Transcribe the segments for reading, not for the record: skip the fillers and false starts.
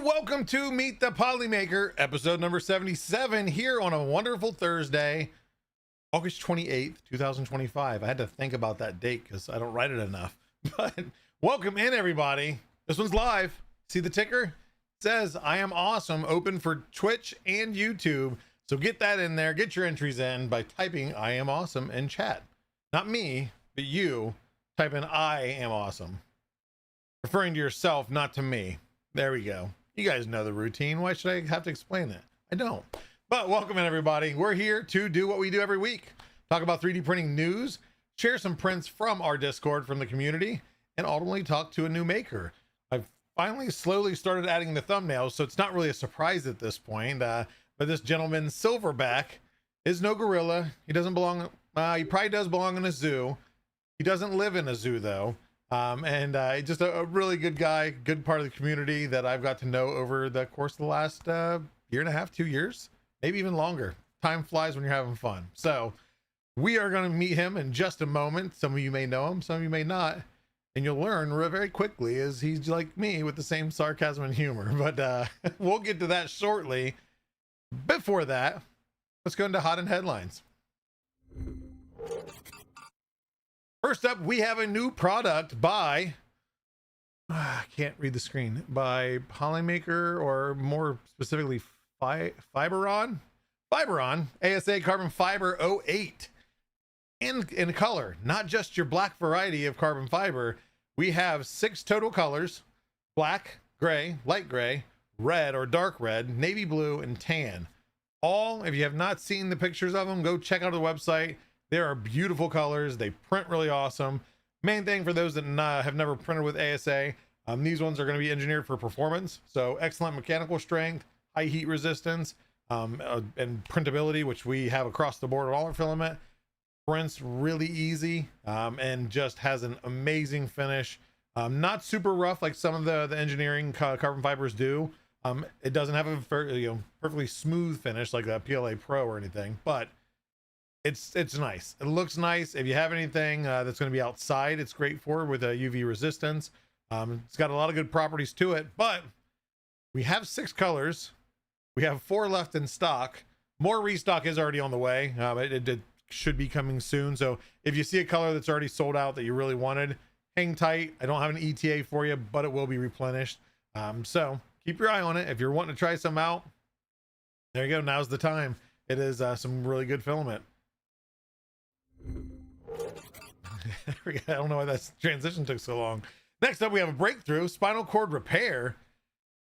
Welcome to Meet the Polymaker, episode number 77, here on a wonderful Thursday, August 28th, 2025. I had to think about that date because I don't write it enough. But welcome in, everybody. This one's live. See the ticker? It says I am awesome, open for Twitch and YouTube. So get that in there. Get your entries in by typing I am awesome in chat. Not me, but you. Type in I am awesome. Referring to yourself, not to me. There we go. You guys know the routine. Why should I have to explain that? I don't. But welcome in, everybody. We're here to do what we do every week. Talk about 3D printing news, share some prints from our Discord from the community, and ultimately talk to a new maker. I've finally slowly started adding the thumbnails, so it's not really a surprise at this point. But this gentleman, Silverback, is no gorilla. He doesn't belong, he probably does belong in a zoo. He doesn't live in a zoo, though. Just a really good guy, good part of the community that I've got to know over the course of the last year and a half, 2 years, maybe even longer. Time flies when you're having fun. So we are going to meet him in just a moment. Some of you may know him, some of you may not, and you'll learn very quickly as he's like me with the same sarcasm and humor. But we'll get to that shortly. Before that, let's go into hot and headlines. First up, we have a new product by, I can't read the screen, by Polymaker, or more specifically, Fiberon, ASA Carbon Fiber 08. In color, not just your black variety of carbon fiber. We have 6 total colors: black, gray, light gray, red or dark red, navy blue, and tan. All, if you have not seen the pictures of them, go check out the website. There are beautiful colors. They print really awesome. Main thing for those that have never printed with ASA, these ones are going to be engineered for performance. So excellent mechanical strength, high heat resistance, and printability, which we have across the board on all our filament. Prints really easy, and just has an amazing finish. Not super rough like some of the engineering carbon fibers do. It doesn't have a perfectly smooth finish like a PLA Pro or anything, but it's nice. It looks nice. If you have anything that's going to be outside, it's great for with a UV resistance. It's got a lot of good properties to it. But we have 6 colors. We have 4 left in stock. More restock is already on the way. It should be coming soon. So if you see a color that's already sold out that you really wanted, hang tight. I don't have an ETA for you, but it will be replenished. So keep your eye on it. If you're wanting to try some out, there you go. Now's the time. It is some really good filament. I don't know why that transition took so long. Next up, we have a breakthrough: spinal cord repair.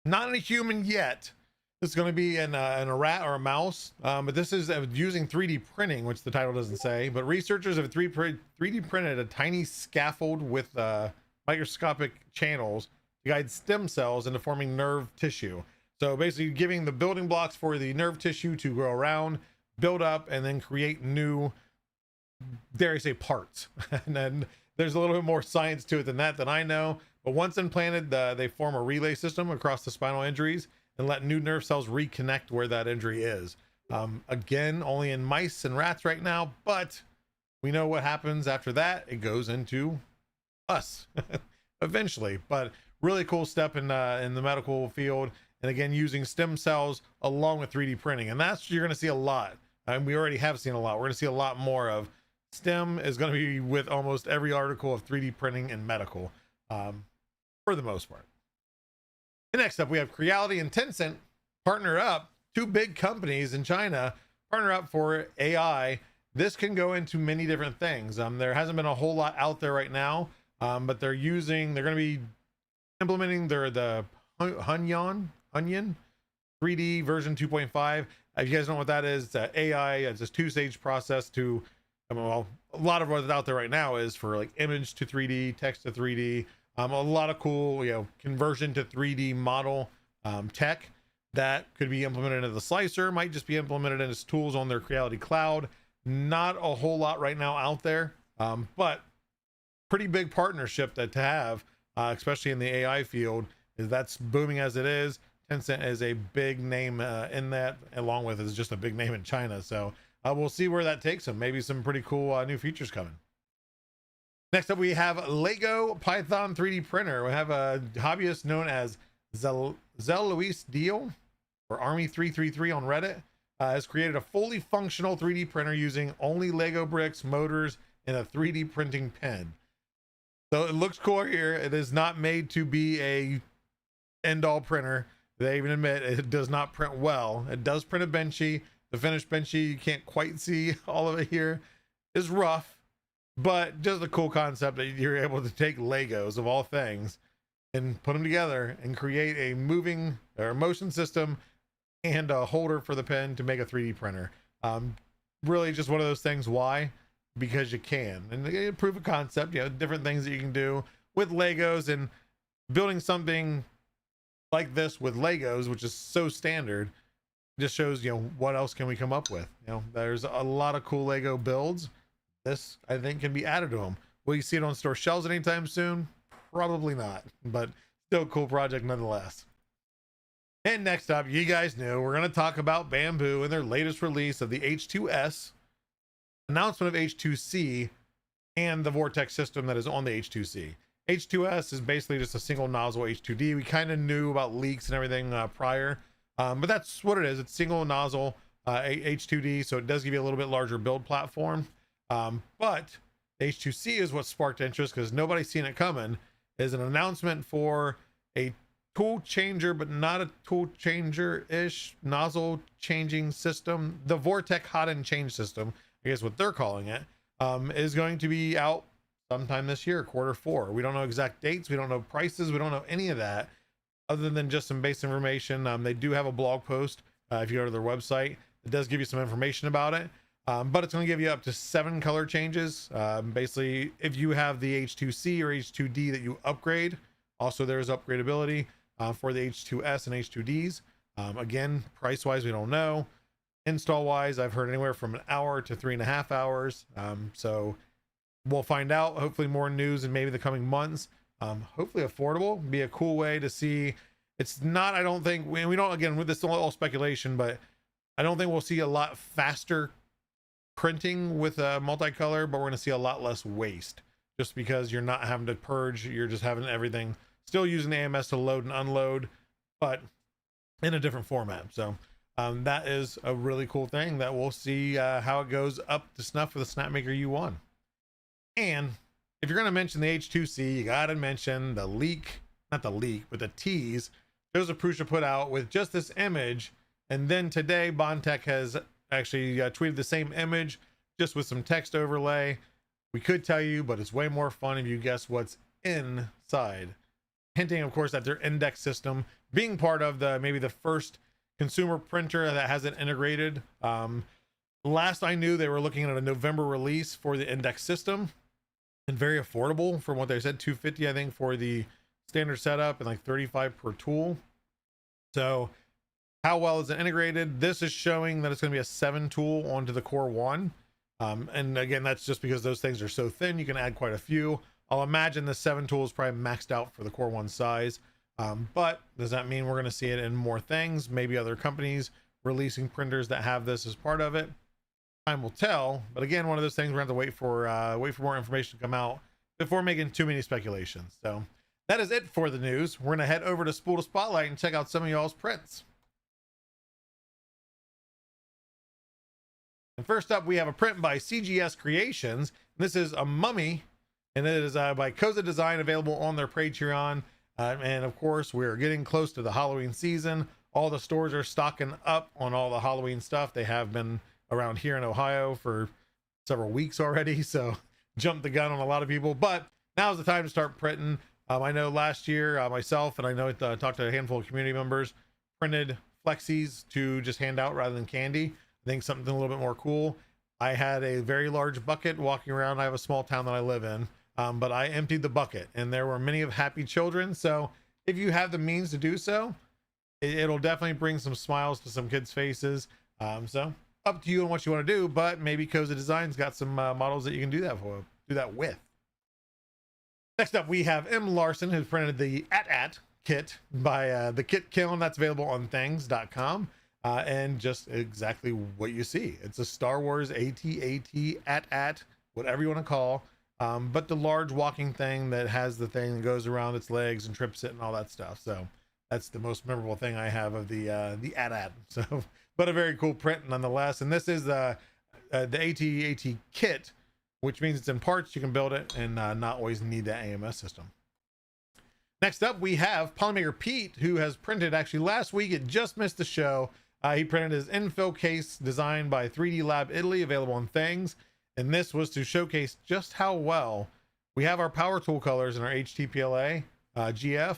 Not in a human yet. This is going to be in a rat or a mouse, but this is using 3D printing, which the title doesn't say. But researchers have 3D printed a tiny scaffold with microscopic channels to guide stem cells into forming nerve tissue. So basically giving the building blocks for the nerve tissue to grow around, build up, and then create new, dare I say, parts. And then there's a little bit more science to it than that I know. But once implanted, they form a relay system across the spinal injuries and let new nerve cells reconnect where that injury is. Again, only in mice and rats right now, but we know what happens after that. It goes into us eventually. But really cool step in the medical field. And again, using stem cells along with 3D printing. And that's, you're going to see a lot. And we already have seen a lot. We're going to see a lot more of. STEM is going to be with almost every article of 3D printing and medical, for the most part. And next up, we have Creality and Tencent partner up. 2 big companies in China partner up for AI. This can go into many different things. There hasn't been a whole lot out there right now, but they're going to be implementing the Onion 3D version 2.5. If you guys know what that is, it's AI. It's a 2-stage process to I mean, well, a lot of what's out there right now is for like image to 3D, text to 3D. A lot of cool, conversion to 3D model tech that could be implemented into the slicer, might just be implemented as tools on their Creality Cloud. Not a whole lot right now out there, but pretty big partnership that to have, especially in the AI field, is that's booming as it is. Tencent is a big name in that, along with is just a big name in China. So we'll see where that takes them. Maybe some pretty cool new features coming. Next up, we have Lego Python 3D printer. We have a hobbyist known as Zel Luis Deal, or Army333 on Reddit, has created a fully functional 3D printer using only Lego bricks, motors, and a 3D printing pen. So it looks cool here. It is not made to be a end-all printer. They even admit it does not print well. It does print a benchy. The finished benchy, you can't quite see all of it here, is rough. But just a cool concept that you're able to take Legos of all things and put them together and create a moving or motion system and a holder for the pen to make a 3D printer. Really just one of those things. Why? Because you can. And proof of concept, different things that you can do with Legos, and building something like this with Legos, which is so standard, just shows, what else can we come up with? There's a lot of cool Lego builds. This, I think, can be added to them. Will you see it on store shelves anytime soon? Probably not, but still a cool project nonetheless. And next up, you guys know we're going to talk about Bamboo and their latest release of the H2S, announcement of H2C, and the Vortex system that is on the H2C. H2S is basically just a single nozzle H2D. We kind of knew about leaks and everything prior, but that's what it is. It's single nozzle H2D, so it does give you a little bit larger build platform. But H2C is what sparked interest, because nobody's seen it coming. Is an announcement for a tool changer, but not a tool changer-ish nozzle changing system. The Vortex hot and change system, I guess what they're calling it, is going to be out sometime this year, Q4. We don't know exact dates. We don't know prices. We don't know any of that other than just some base information. They do have a blog post. If you go to their website, it does give you some information about it. But it's going to give you up to 7 color changes. Basically, if you have the H2C or H2D that you upgrade, also there's upgradability for the H2S and H2Ds. Again, price wise, we don't know. Install wise, I've heard anywhere from an hour to 3.5 hours. So we'll find out. Hopefully more news in maybe the coming months. Hopefully affordable, be a cool way to see. It's not, I don't think, we don't, again, with this all speculation, but I don't think we'll see a lot faster printing with a multicolor, but we're going to see a lot less waste, just because you're not having to purge. You're just having everything, still using AMS to load and unload, but in a different format. So that is a really cool thing that we'll see how it goes up to snuff with the Snapmaker U1. And if you're going to mention the H2C, you got to mention the leak, not the leak, but the tease Joseph Prusa put out with just this image. And then today, Bondtech has actually tweeted the same image, just with some text overlay. We could tell you, but it's way more fun if you guess what's inside. Hinting, of course, at their index system being part of maybe the first consumer printer that has it integrated. Last I knew, they were looking at a November release for the index system, and very affordable from what they said, $250 I think for the standard setup, and like $35 per tool. So how well is it integrated? This is showing that it's going to be a 7 tool onto the Core 1. And again, that's just because those things are so thin, you can add quite a few. I'll imagine the 7 tool is probably maxed out for the Core 1 size. But does that mean we're going to see it in more things? Maybe other companies releasing printers that have this as part of it? Time will tell. But again, one of those things we're going to have to wait for more information to come out before making too many speculations. So that is it for the news. We're going to head over to Spool to Spotlight and check out some of y'all's prints. And first up, we have a print by CGS Creations. This is a mummy, and it is by Koza Design, available on their Patreon. And of course, we're getting close to the Halloween season. All the stores are stocking up on all the Halloween stuff. They have been around here in Ohio for several weeks already, so jumped the gun on a lot of people. But now's the time to start printing. I know last year, myself, and I know I talked to a handful of community members, printed flexies to just hand out rather than candy. I think something a little bit more cool. I had a very large bucket walking around. I have a small town that I live in, but I emptied the bucket and there were many of happy children. So if you have the means to do so, it'll definitely bring some smiles to some kids' faces. So up to you on what you want to do, but maybe Cozy Designs got some models that you can do that with. Next up, we have M. Larson, who printed the AT-AT kit by the Kit Kiln. That's available on things.com. And just exactly what you see. It's a Star Wars AT-AT, AT-AT, whatever you want to call, but the large walking thing that has the thing that goes around its legs and trips it and all that stuff. So that's the most memorable thing I have of the AT-AT. So, but a very cool print nonetheless. And this is the AT-AT kit, which means it's in parts. You can build it and not always need that AMS system. Next up, we have Polymaker Pete, who has printed, actually last week, it just missed the show. He printed his infill case designed by 3D Lab Italy, available on Things. And this was to showcase just how well we have our power tool colors in our HTPLA GF.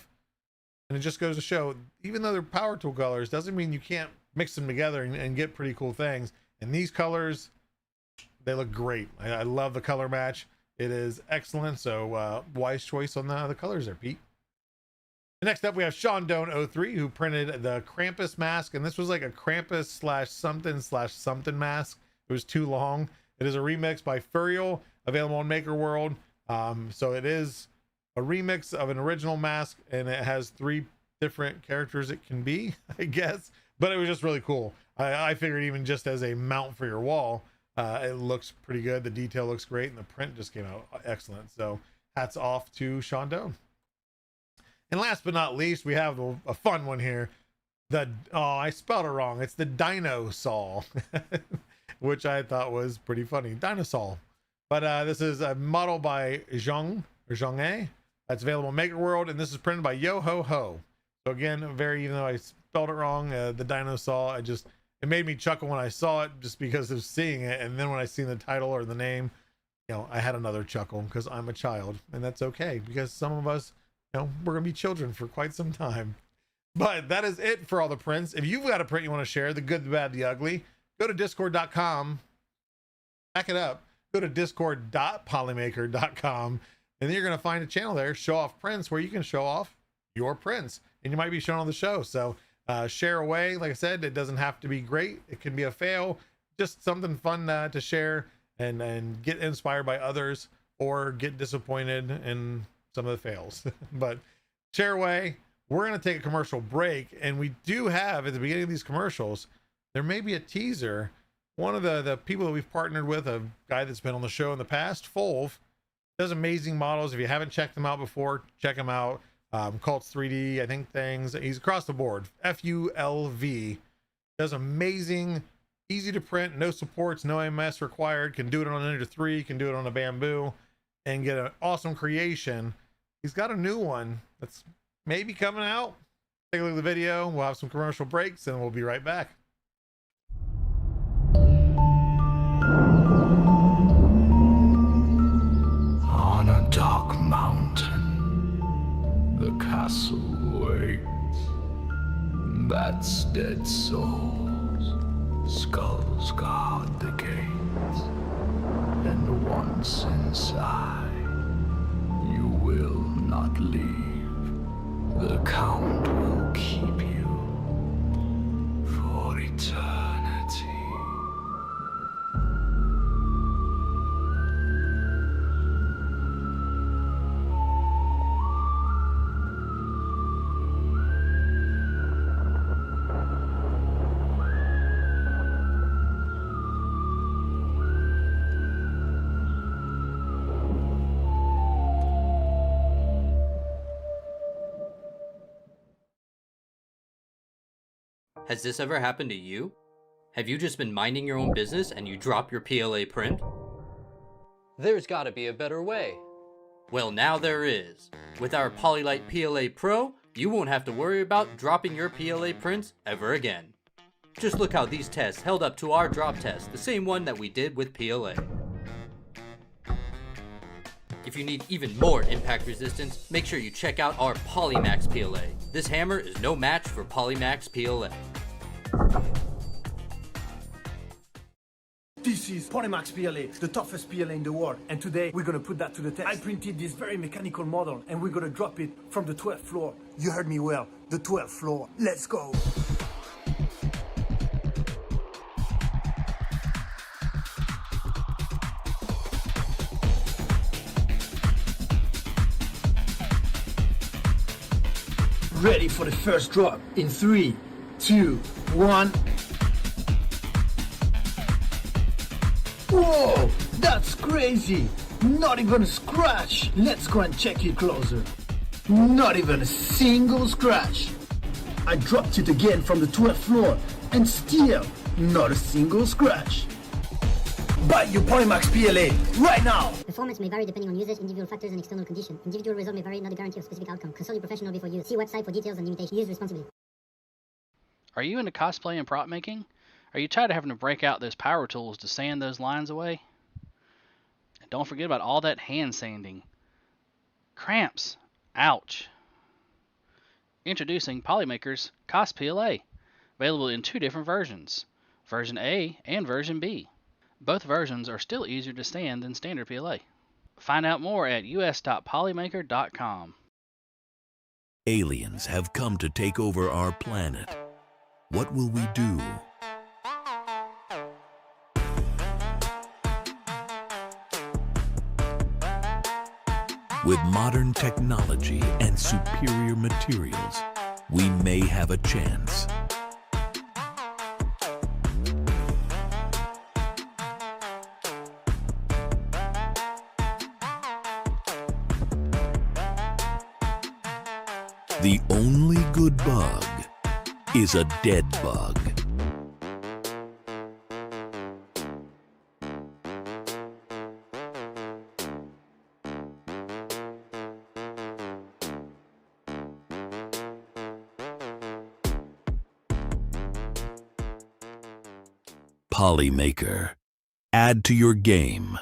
And it just goes to show, even though they're power tool colors, doesn't mean you can't mix them together and get pretty cool things. And these colors, they look great. I love the color match. It is excellent. So wise choice on the colors there, Pete. Next up, we have Sean Doan 03, who printed the Krampus mask, and this was like a Krampus /something mask. It was too long. It is a remix by Furial, available on Maker World. So it is a remix of an original mask, and it has 3 different characters it can be, I guess. But it was just really cool. I figured even just as a mount for your wall, it looks pretty good. The detail looks great, and the print just came out excellent. So hats off to Sean Doan. And last but not least, we have a fun one here. I spelled it wrong. It's the Dinosaur, which I thought was pretty funny. Dinosaur. But this is a model by Zhang A. That's available in Maker World, and this is printed by Yo Ho Ho. So again, even though I spelled it wrong, the Dinosaur, it made me chuckle when I saw it just because of seeing it. And then when I seen the title or the name, I had another chuckle because I'm a child, and that's okay because some of us, we're gonna be children for quite some time. But that is it for all the prints. If you've got a print you want to share, the good, the bad, the ugly, go to discord.com, back it up, go to discord.polymaker.com, and then you're gonna find a channel there, show off prints, where you can show off your prints, and you might be shown on the show. So share away. Like I said, it doesn't have to be great. It can be a fail, just something fun to share and get inspired by others, or get disappointed in some of the fails. But share away. We're going to take a commercial break, and we do have at the beginning of these commercials, there may be a teaser. One of the people that we've partnered with, a guy that's been on the show in the past, Fulv, does amazing models. If you haven't checked them out before, check them out. Cults 3D, I think things. He's across the board. FULV does amazing, easy to print, no supports, no MS required. Can do it on an Ninja 3, can do it on a Bamboo, and get an awesome creation. He's got a new one that's maybe coming out. Take a look at the video. We'll have some commercial breaks, and we'll be right back. On a dark mountain, the castle waits. Bats dead souls, skulls guard the gates. And once inside, you will not leave. The Count will keep you for eternity. Has this ever happened to you? Have you just been minding your own business and you drop your PLA print? There's gotta be a better way. Well, now there is. With our Polylite PLA Pro, you won't have to worry about dropping your PLA prints ever again. Just look how these tests held up to our drop test, the same one that we did with PLA. If you need even more impact resistance, make sure you check out our Polymax PLA. This hammer is no match for Polymax PLA. This is Polymax PLA, the toughest PLA in the world. And today, we're gonna put that to the test. I printed this very mechanical model, and we're gonna drop it from the 12th floor. You heard me well, the 12th floor. Let's go. Ready for the first drop in 3, 2, 1. Whoa, that's crazy. Not even a scratch. Let's go and check it closer. Not even a single scratch. I dropped it again from the 12th floor and still not a single scratch. Buy your Polymax PLA right now. Performance may vary depending on usage, individual factors, and external condition. Individual result may vary, not a guarantee of specific outcome. Consult your professional before use. See website for details and limitations. Use responsibly. Are you into cosplay and prop making? Are you tired of having to break out those power tools to sand those lines away? And don't forget about all that hand sanding. Cramps. Ouch. Introducing Polymaker's Cos PLA. Available in 2 different versions. Version A and version B. Both versions are still easier to stand than standard PLA. Find out more at us.polymaker.com. Aliens have come to take over our planet. What will we do? With modern technology and superior materials, we may have a chance. The only good bug is a dead bug. Polymaker. Add to your game.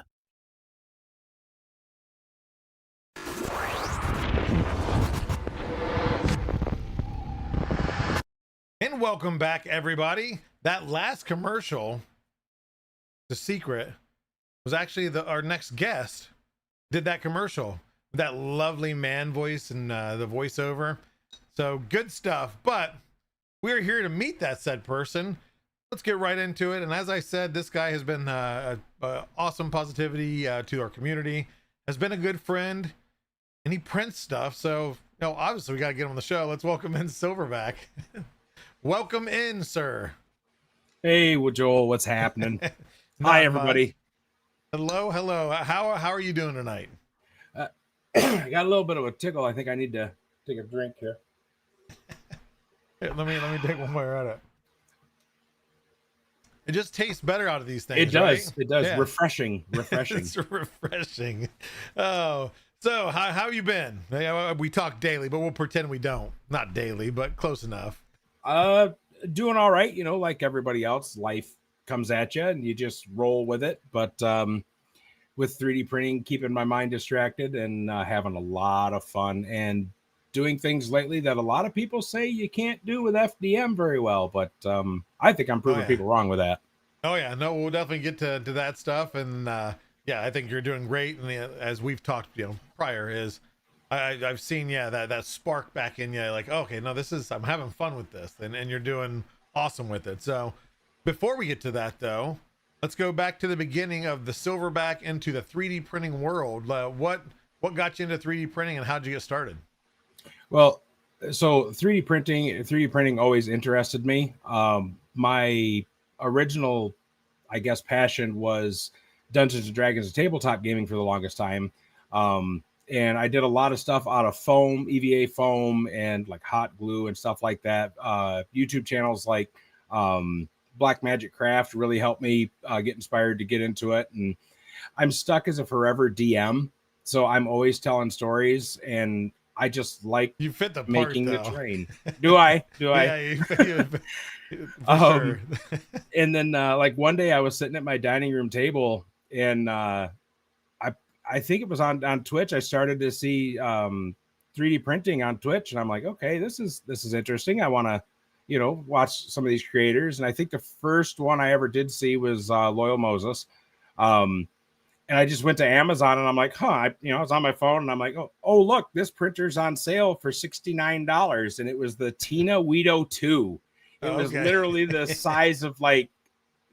And welcome back, everybody. That last commercial, the secret, was actually our next guest did that commercial. That lovely man voice and the voiceover. So good stuff. But we're here to meet that said person. Let's get right into it. And as I said, this guy has been awesome positivity to our community, has been a good friend, and he prints stuff. So, obviously we got to get him on the show. Let's welcome in Silverback. Welcome in, sir. Hey, well, Joel, what's happening? Hi, everybody. Hello. How are you doing tonight? I got a little bit of a tickle. I think I need to take a drink here. Here, let me take one more at it. It just tastes better out of these things. It does. Right? It does. Yeah. Refreshing. It's refreshing. Oh, so how have you been? We talk daily, but we'll pretend we don't. Not daily, but close enough. Doing all right. Like everybody else, life comes at you and you just roll with it. But with 3D printing, keeping my mind distracted and having a lot of fun and doing things lately that a lot of people say you can't do with FDM very well. But I think I'm proving people wrong with that. Oh yeah, no, we'll definitely get to that stuff. And yeah, I think you're doing great. And as we've talked, prior is I've seen, that spark back in you. Like, okay, no, I'm having fun with this, and you're doing awesome with it. So before we get to that though, let's go back to the beginning of the Silverback into the 3D printing world. What got you into 3D printing and how'd you get started? Well, so 3D printing always interested me. My original, I guess, passion was Dungeons and Dragons and tabletop gaming for the longest time. And I did a lot of stuff out of foam, EVA foam, and like hot glue and stuff like that. YouTube channels like Black Magic Craft really helped me get inspired to get into it. And I'm stuck as a forever DM. So I'm always telling stories, and I just like you fit the part, making though. the train. Do I? Yeah, sure. And then like one day I was sitting at my dining room table, and I think it was on Twitch. I started to see 3D printing on Twitch, and I'm like, okay, this is interesting. I want to, watch some of these creators. And I think the first one I ever did see was Loyal Moses. And I just went to Amazon and I'm like, I was on my phone and I'm like, oh, look, this printer's on sale for $69. And it was the Tina Weedo 2. It was literally the size of like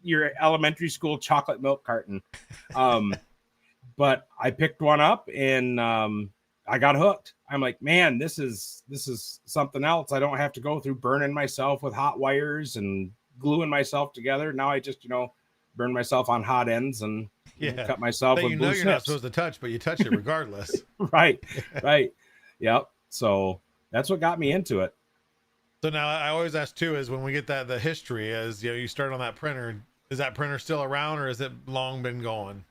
your elementary school chocolate milk carton. But I picked one up and I got hooked. I'm like, man, this is something else. I don't have to go through burning myself with hot wires and gluing myself together. Now I just, burn myself on hot ends and cut myself with blue you're not snips. supposed to touch, but you touch it regardless. Right. Yep. So that's what got me into it. So now I always ask too, is when we get the history, as you start on that printer, is that printer still around or is it long been gone?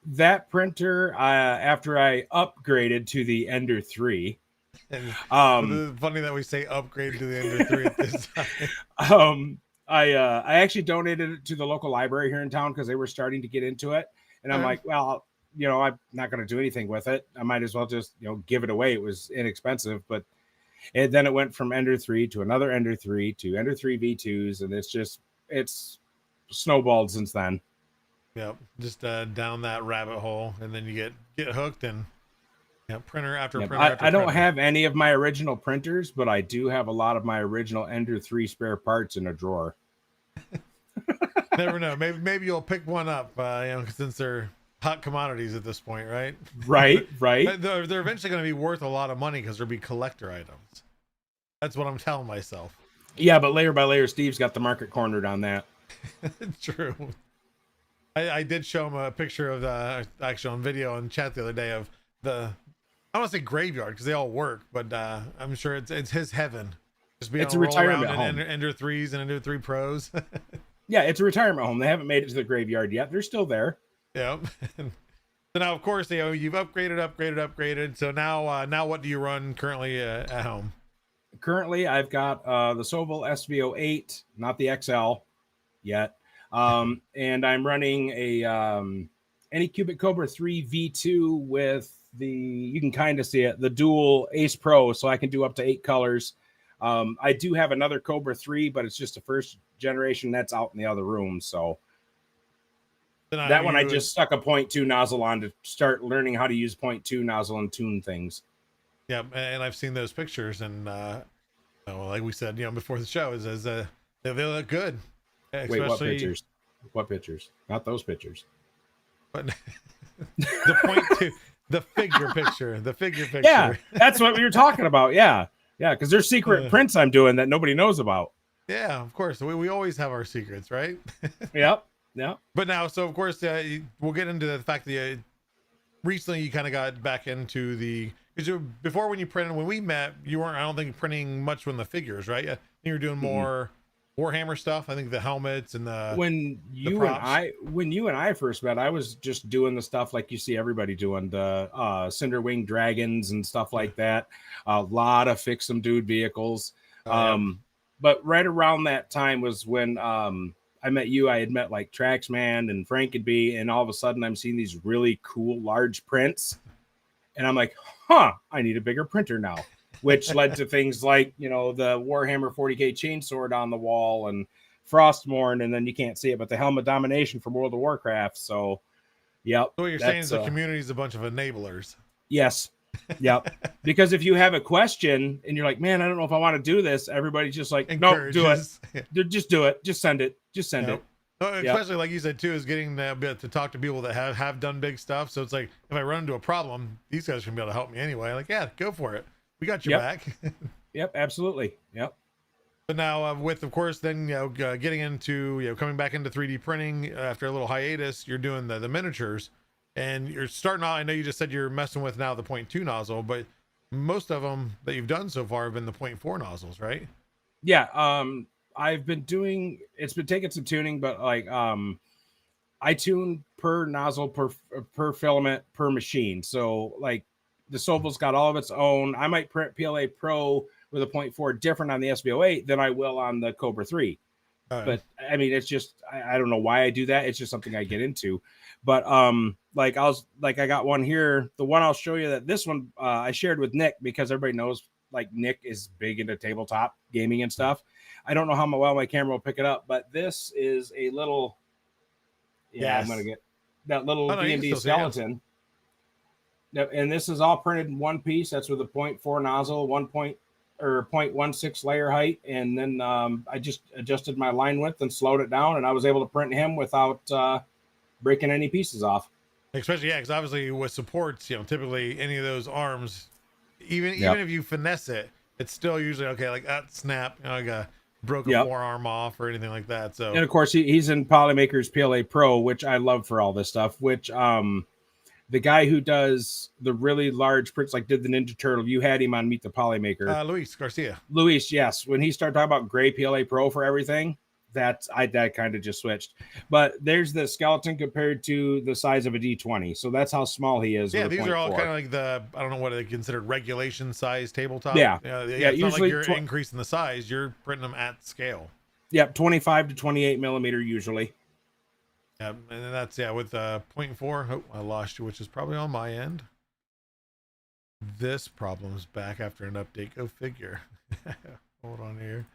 That printer, after I upgraded to the Ender 3. Funny that we say upgrade to the Ender 3 at this time. I actually donated it to the local library here in town because they were starting to get into it. And I'm like, well, I'm not going to do anything with it. I might as well just, give it away. It was inexpensive, but then it went from Ender 3 to another Ender 3 to Ender 3 V2s. And it's snowballed since then. Yep, just down that rabbit hole, and then you get hooked, and printer after printer. I don't have any of my original printers, but I do have a lot of my original Ender 3 spare parts in a drawer. Never know. Maybe you'll pick one up, since they're hot commodities at this point, right? Right. They're eventually going to be worth a lot of money because they'll be collector items. That's what I'm telling myself. Yeah, but layer by layer, Steve's got the market cornered on that. True. I did show him a picture of actually on video in chat the other day of I don't want to say graveyard because they all work, but I'm sure it's his heaven. Just being it's a retirement home. home. Ender 3s and Ender 3 Pros. Yeah, it's a retirement home. They haven't made it to the graveyard yet. They're still there. Yeah. So now, of course, you've upgraded. So now what do you run currently at home? Currently, I've got the Sobel SVO8, not the XL yet. And I'm running a Anycubic Cobra 3 V2 with you can kind of see it, the dual Ace Pro, so I can do up to 8 colors. I do have another Cobra 3, but it's just the first generation that's out in the other room. So that one I just stuck a 0.2 nozzle on to start learning how to use 0.2 nozzle and tune things. Yeah, and I've seen those pictures, and like we said, before the show, is they look good. Wait, what pictures? What pictures? Not those pictures. But the 0.2, the figure picture. Yeah, that's what we were talking about. Yeah, because there's secret prints I'm doing that nobody knows about. Yeah, of course. We always have our secrets, right? Yep. But now, so of course, we'll get into the fact that recently you kind of got back into because before when we met, you weren't, I don't think, printing much from the figures, right? You were doing more Warhammer stuff. I think the helmets and when you and I first met, I was just doing the stuff like you see everybody doing, the Cinderwing dragons and stuff like that. A lot of fix some dude vehicles. But right around that time was when I met you. I had met like Traxman and Frankenbee, and all of a sudden I'm seeing these really cool large prints, and I'm like, I need a bigger printer now. Which led to things like, the Warhammer 40K chainsword on the wall and Frostmourne, and then you can't see it, but the Helm of Domination from World of Warcraft. So, yep. So what you're saying is the community is a bunch of enablers. Yes. Yep. Because if you have a question and you're like, man, I don't know if I want to do this, everybody's just like, no, do it. Just do it. Just send it. Especially like you said too, is getting to talk to people that have done big stuff. So it's like, if I run into a problem, these guys are gonna be able to help me anyway. Like, yeah, go for it. We got your back. Yep, absolutely. Yep. But now with, of course, then, getting into, coming back into 3D printing after a little hiatus, you're doing the miniatures, and you're starting out. I know you just said you're messing with now the 0.2 nozzle, but most of them that you've done so far have been the 0.4 nozzles, right? Yeah. I've been it's been taking some tuning, but like, I tune per nozzle, per filament, per machine. So like, the Sobel's got all of its own. I might print PLA Pro with a 0.4 different on the SVO8 than I will on the Cobra 3. But I mean, it's just, I don't know why I do that. It's just something I get into. But I got one here. The one I'll show you, that this one I shared with Nick, because everybody knows like Nick is big into tabletop gaming and stuff. I don't know how well my camera will pick it up, but this is a little, Yes. I'm going to get that little Oh, no, you can D&D still see it. skeleton. Yep, and this is all printed in one piece. That's with a 0.4 nozzle, 0.16 layer height. And then I just adjusted my line width and slowed it down, and I was able to print him without breaking any pieces off. Especially, because obviously with supports, typically any of those arms, even if you finesse it, it's still usually okay. Like that snap, I got broke a forearm off or anything like that. So, and of course he's in Polymaker's PLA Pro, which I love for all this stuff. Which the guy who does the really large prints, like did the Ninja Turtle, you had him on Meet the Polymaker. Luis Garcia. Luis, yes. When he started talking about gray PLA Pro for everything, that kind of just switched. But there's the skeleton compared to the size of a D20, so that's how small he is. Yeah, these are all kind of like I don't know what they considered regulation size tabletop. Yeah, it's usually not like you're increasing the size; you're printing them at scale. Yep, 25 to 28 millimeter usually. Yeah, and that's with 0.4. Oh, I lost you, which is probably on my end. This problem's back after an update. Go figure. Hold on here.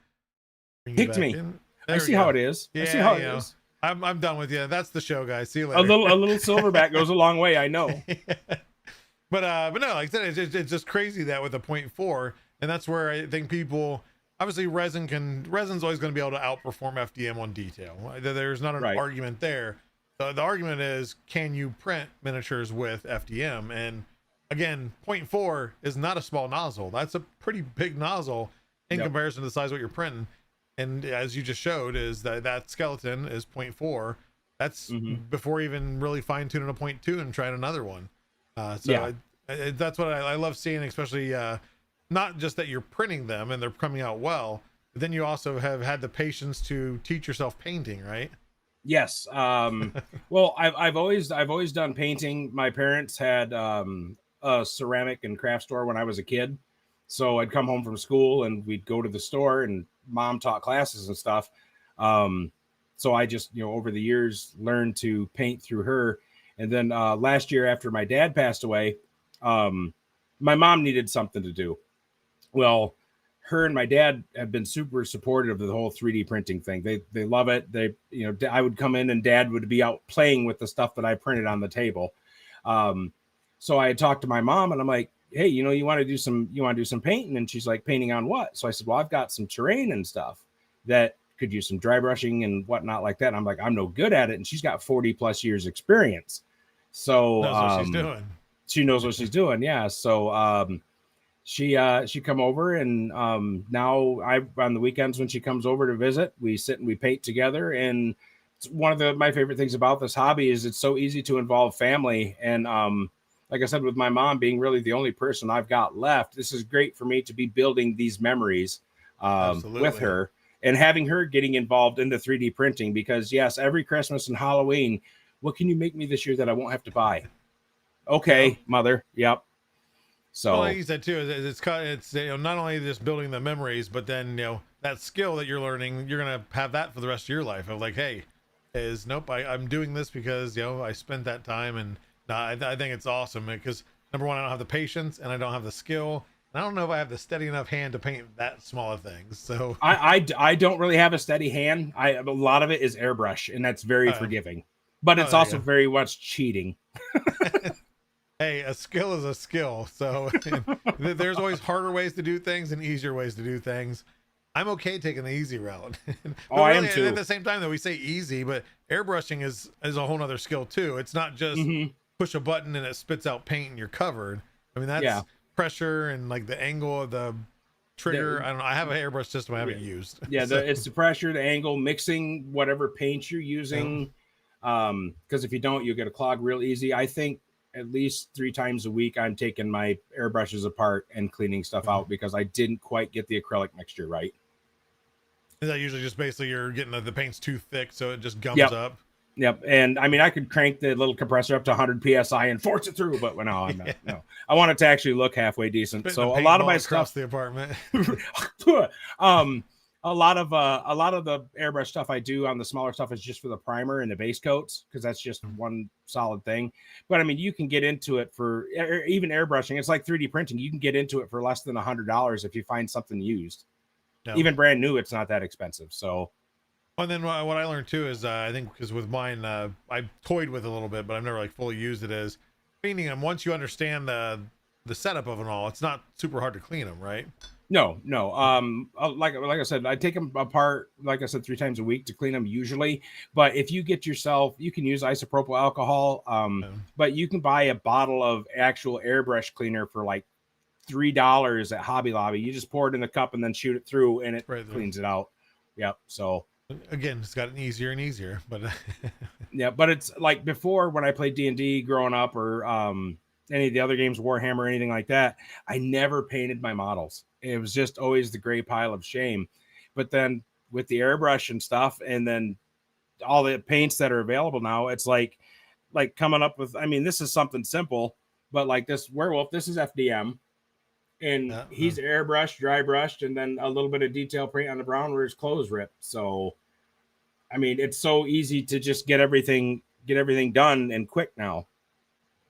Kicked me. I see how it is. Yeah, I see how it is. I'm done with you. That's the show, guys. See you later. A little silverback goes a long way. I know. But no, like I said, it's just crazy that with a 0.4, and that's where I think people obviously resin's always going to be able to outperform FDM on detail. There's not an argument there. The argument is, can you print miniatures with FDM? And again, 0.4 is not a small nozzle. That's a pretty big nozzle in comparison to the size of what you're printing. And as you just showed, is that skeleton is 0.4. That's before even really fine tuning a 0.2 and trying another one. That's what I love seeing, especially not just that you're printing them and they're coming out well, but then you also have had the patience to teach yourself painting, right? Yes. Well, I've always done painting. My parents had a ceramic and craft store when I was a kid. So I'd come home from school and we'd go to the store, and mom taught classes and stuff. So I just, over the years learned to paint through her. And then last year after my dad passed away, my mom needed something to do. Well, her and my dad have been super supportive of the whole 3D printing thing. They love it. I would come in and dad would be out playing with the stuff that I printed on the table. So I had talked to my mom and I'm like, hey, you want to do some painting? And she's like, painting on what? So I said, well, I've got some terrain and stuff that could use some dry brushing and whatnot like that. And I'm like, I'm no good at it. And she's got 40 plus years experience. So knows what she's doing. She knows what she's doing. Yeah. So she come over, and now on the weekends when she comes over to visit, we sit and we paint together. And it's one of my favorite things about this hobby is it's so easy to involve family. And like I said, with my mom being really the only person I've got left, this is great for me to be building these memories with her and having her getting involved in the 3D printing, because yes, every Christmas and Halloween, what can you make me this year that I won't have to buy? Okay, mother. Yep. So like you said too, it's not only just building the memories, but then that skill that you're learning, you're gonna have that for the rest of your life. Of like, hey, I'm doing this because I spent that time. And I think it's awesome because number one, I don't have the patience and I don't have the skill. And I don't know if I have the steady enough hand to paint that small of things. So I don't really have a steady hand. A lot of it is airbrush, and that's very forgiving, but it's also very much cheating. Hey, a skill is a skill. So there's always harder ways to do things and easier ways to do things. I'm okay taking the easy route. I am too. At the same time, though, we say easy, but airbrushing is a whole nother skill too. It's not just push a button and it spits out paint and you're covered. I mean, that's pressure and like the angle of the trigger. I don't know. I have an airbrush system I haven't used. Yeah, it's the pressure, the angle, mixing whatever paint you're using. Because if you don't, you'll get a clog real easy. I think at least 3 times a week I'm taking my airbrushes apart and cleaning stuff out because I didn't quite get the acrylic mixture right. Is that usually just basically you're getting the paint's too thick so it just gums up? Yep. And I mean, I could crank the little compressor up to 100 psi and force it through, but no, I'm not. No, I want it to actually look halfway decent. So a lot of my stuff, the apartment, a lot of the airbrush stuff I do on the smaller stuff is just for the primer and the base coats, because that's just one solid thing. But I mean, you can get into it for even airbrushing. It's like 3D printing. You can get into it for less than $100 if you find something used. No. Even brand new, it's not that expensive. So, And then what I learned too is I think because with mine, I toyed with it a little bit, but I've never like fully used it. Is cleaning them once you understand the setup of it all, it's not super hard to clean them, right? no. Like I said, I take them apart, like I said, 3 times a week to clean them usually. But if you get yourself, you can use isopropyl alcohol. But you can buy a bottle of actual airbrush cleaner for like $3 at Hobby Lobby. You just pour it in the cup and then shoot it through, and it cleans it out. Yep. So again, it's gotten easier and easier, but yeah. But it's like before when I played D&D growing up, or any of the other games, Warhammer, or anything like that, I never painted my models. It was just always the gray pile of shame. But then with the airbrush and stuff, and then all the paints that are available now, it's like coming up with, I mean, this is something simple, but like this werewolf, this is FDM, and he's airbrushed, dry brushed, and then a little bit of detail paint on the brown where his clothes ripped. So, I mean, it's so easy to just get everything done and quick now.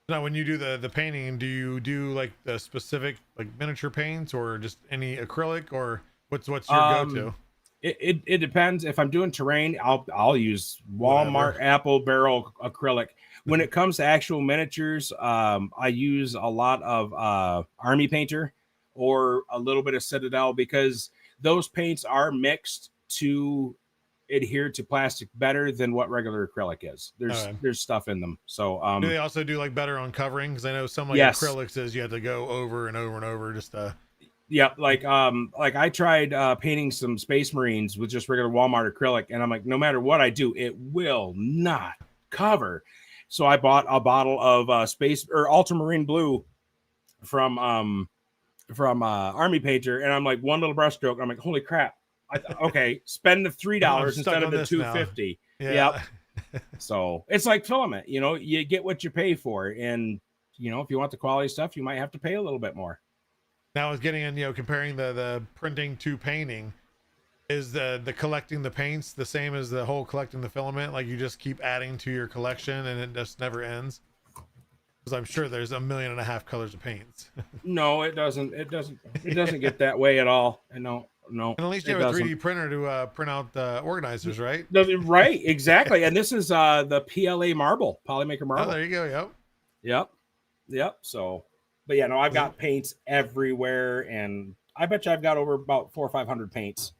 Now, when you do the painting, do you do like the specific like miniature paints or just any acrylic, or what's your go-to? It depends. If I'm doing terrain, I'll use Walmart apple barrel acrylic. When it comes to actual miniatures, I use a lot of Army Painter or a little bit of Citadel, because those paints are mixed to adhere to plastic better than what regular acrylic is. There's stuff in them. So do they also do like better on covering? Because I know some like acrylics is you have to go over and over and over just to. Yeah, like I tried painting some Space Marines with just regular Walmart acrylic, and I'm like, no matter what I do, it will not cover. So I bought a bottle of space or ultramarine blue from Army Painter, and I'm like, one little brush stroke. I'm like, holy crap! Okay, spend the $3 instead of the $2.50. Yeah. Yep. So it's like filament. You know, you get what you pay for, and you know, if you want the quality stuff, you might have to pay a little bit more. Now, I was getting in, comparing the printing to painting. Is the collecting the paints the same as the whole collecting the filament? Like you just keep adding to your collection and it just never ends? Because I'm sure there's 1.5 million colors of paints. No, it doesn't. It doesn't get that way at all. And no. And at least you have a 3D printer to print out the organizers, right? Right, exactly. And this is the PLA marble, Polymaker marble. Oh, there you go. Yep. So, but yeah, no, I've got paints everywhere, and I bet you I've got over about 400 or 500 paints.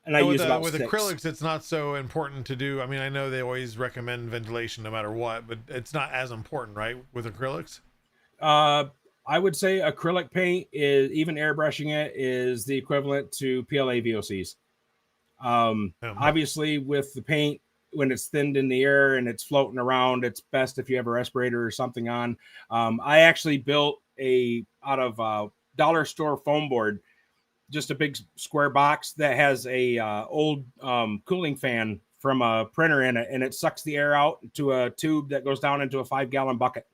And I use about 6. Acrylics, it's not so important to do. I mean, I know they always recommend ventilation no matter what, but it's not as important, right? With acrylics? I would say acrylic paint is, even airbrushing it, is the equivalent to PLA VOCs. Obviously, with the paint, when it's thinned in the air and it's floating around, it's best if you have a respirator or something on. I actually built out of dollar store foam board, just a big square box that has a old cooling fan from a printer in it, and it sucks the air out to a tube that goes down into a 5-gallon bucket.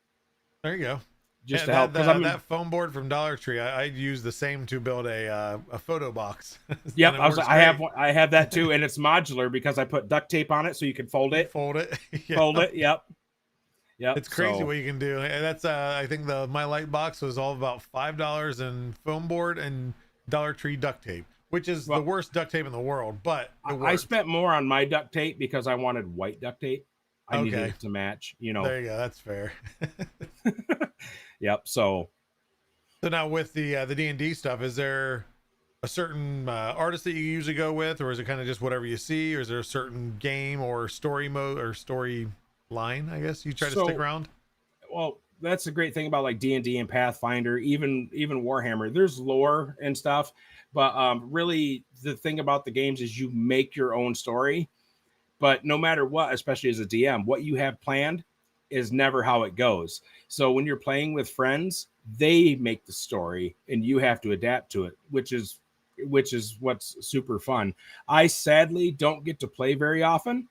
There you go. Just to help. That foam board from Dollar Tree, I use the same to build a photo box. Yep, I have that too, and it's modular because I put duct tape on it so you can fold it. Yeah. Fold it. Yep. It's crazy what you can do. And that's I think my light box was all about $5 in foam board and Dollar Tree duct tape, which is the worst duct tape in the world. But I spent more on my duct tape because I wanted white duct tape. I needed it to match. You know. There you go. That's fair. Yep. So now with the D&D stuff, is there a certain artist that you usually go with, or is it kind of just whatever you see, or is there a certain game or story mode or story line, I guess, you try to stick around? Well, that's the great thing about like D&D and Pathfinder, even Warhammer. There's lore and stuff, but really the thing about the games is you make your own story. But no matter what, especially as a DM, what you have planned is never how it goes. So when you're playing with friends, they make the story and you have to adapt to it, which is what's super fun. I sadly don't get to play very often.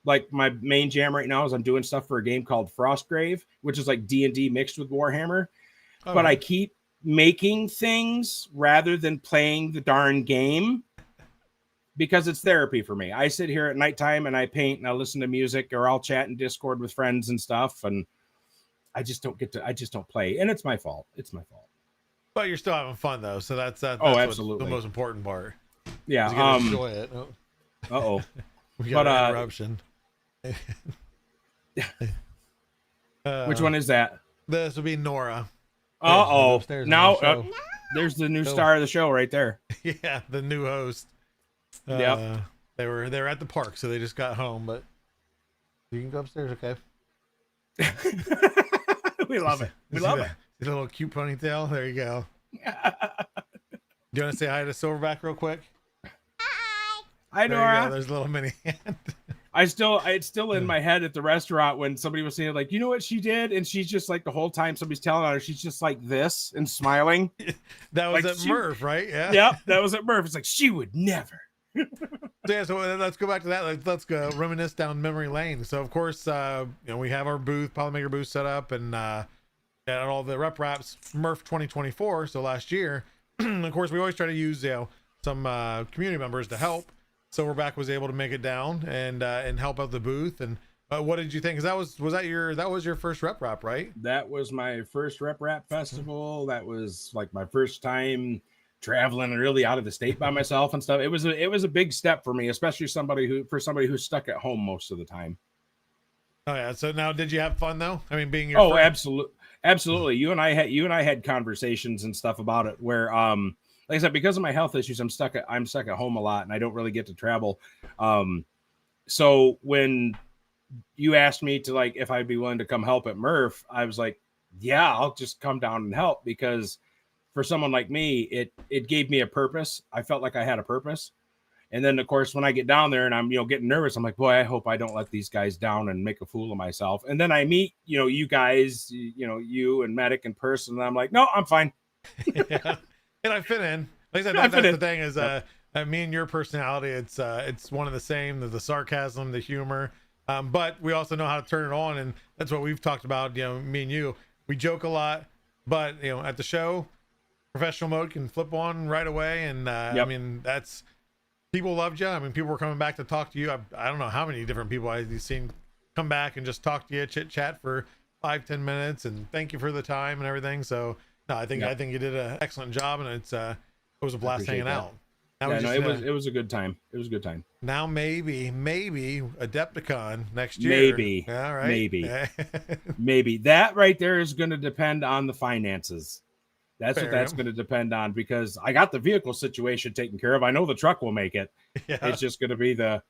Like my main jam right now is I'm doing stuff for a game called Frostgrave, which is like D&D mixed with Warhammer. Oh, but I keep making things rather than playing the darn game, because it's therapy for me. I sit here at nighttime and I paint and I listen to music, or I'll chat in Discord with friends and stuff. And I just don't play. And it's my fault. But you're still having fun though, so that's absolutely the most important part. Yeah, you gotta enjoy it. We got an interruption. Which one is that? This will be Nora. Now there's the new star of the show right there. Yeah, the new host. Yep. They were at the park, so they just got home, but you can go upstairs, okay? We love it. We love it. The little cute ponytail. There you go. Do you want to say hi to Silverback real quick? Hi, Nora. There's a little mini hand. It's still in my head at the restaurant when somebody was saying, like, you know what she did? And she's just like, the whole time somebody's telling her, she's just like this and smiling. That was at MRRF, right? Yeah. Yep, that was at MRRF. It's like, she would never. So let's go back to that. Let's go reminisce down memory lane. So of course, we have our booth, Polymaker booth set up, and all the rep wraps MRRF 2024. So last year, of course, we always try to use some community members to help. Silverback was able to make it down and help out the booth. And what did you think? Because that was your first rep wrap, right? That was my first rep wrap festival. That was like my first time traveling really out of the state by myself and stuff. It was a big step for me, especially somebody who's stuck at home most of the time. Oh yeah. So now, did you have fun though? I mean, being your absolutely. You and I had conversations and stuff about it where like I said, because of my health issues, I'm stuck at home a lot and I don't really get to travel. So when you asked me to, like, if I'd be willing to come help at MRRF, I was like, yeah, I'll just come down and help, because for someone like me, it gave me a purpose. I felt like I had a purpose. And then of course, when I get down there and I'm, getting nervous, I'm like, boy, I hope I don't let these guys down and make a fool of myself. And then I meet, you guys, you and Medic in person. And I'm like, no, I'm fine. Yeah. And I fit in. Like I said, that's the thing is, me and your personality, it's one of the same, the sarcasm, the humor. But we also know how to turn it on. And that's what we've talked about, me and you, we joke a lot, but at the show, professional mode can flip on right away. And I mean, people loved you. I mean, people were coming back to talk to you. I don't know how many different people I've seen come back and just talk to you, chit chat for 5-10 minutes and thank you for the time and everything. So no, I think you did an excellent job, and it was a blast hanging out. It was a good time. It was a good time. Now maybe Adepticon next year. Maybe. All right. Maybe that right there is going to depend on the finances. That's Fair. What that's going to depend on, because I got the vehicle situation taken care of. I know the truck will make it. Yeah. It's just going to be the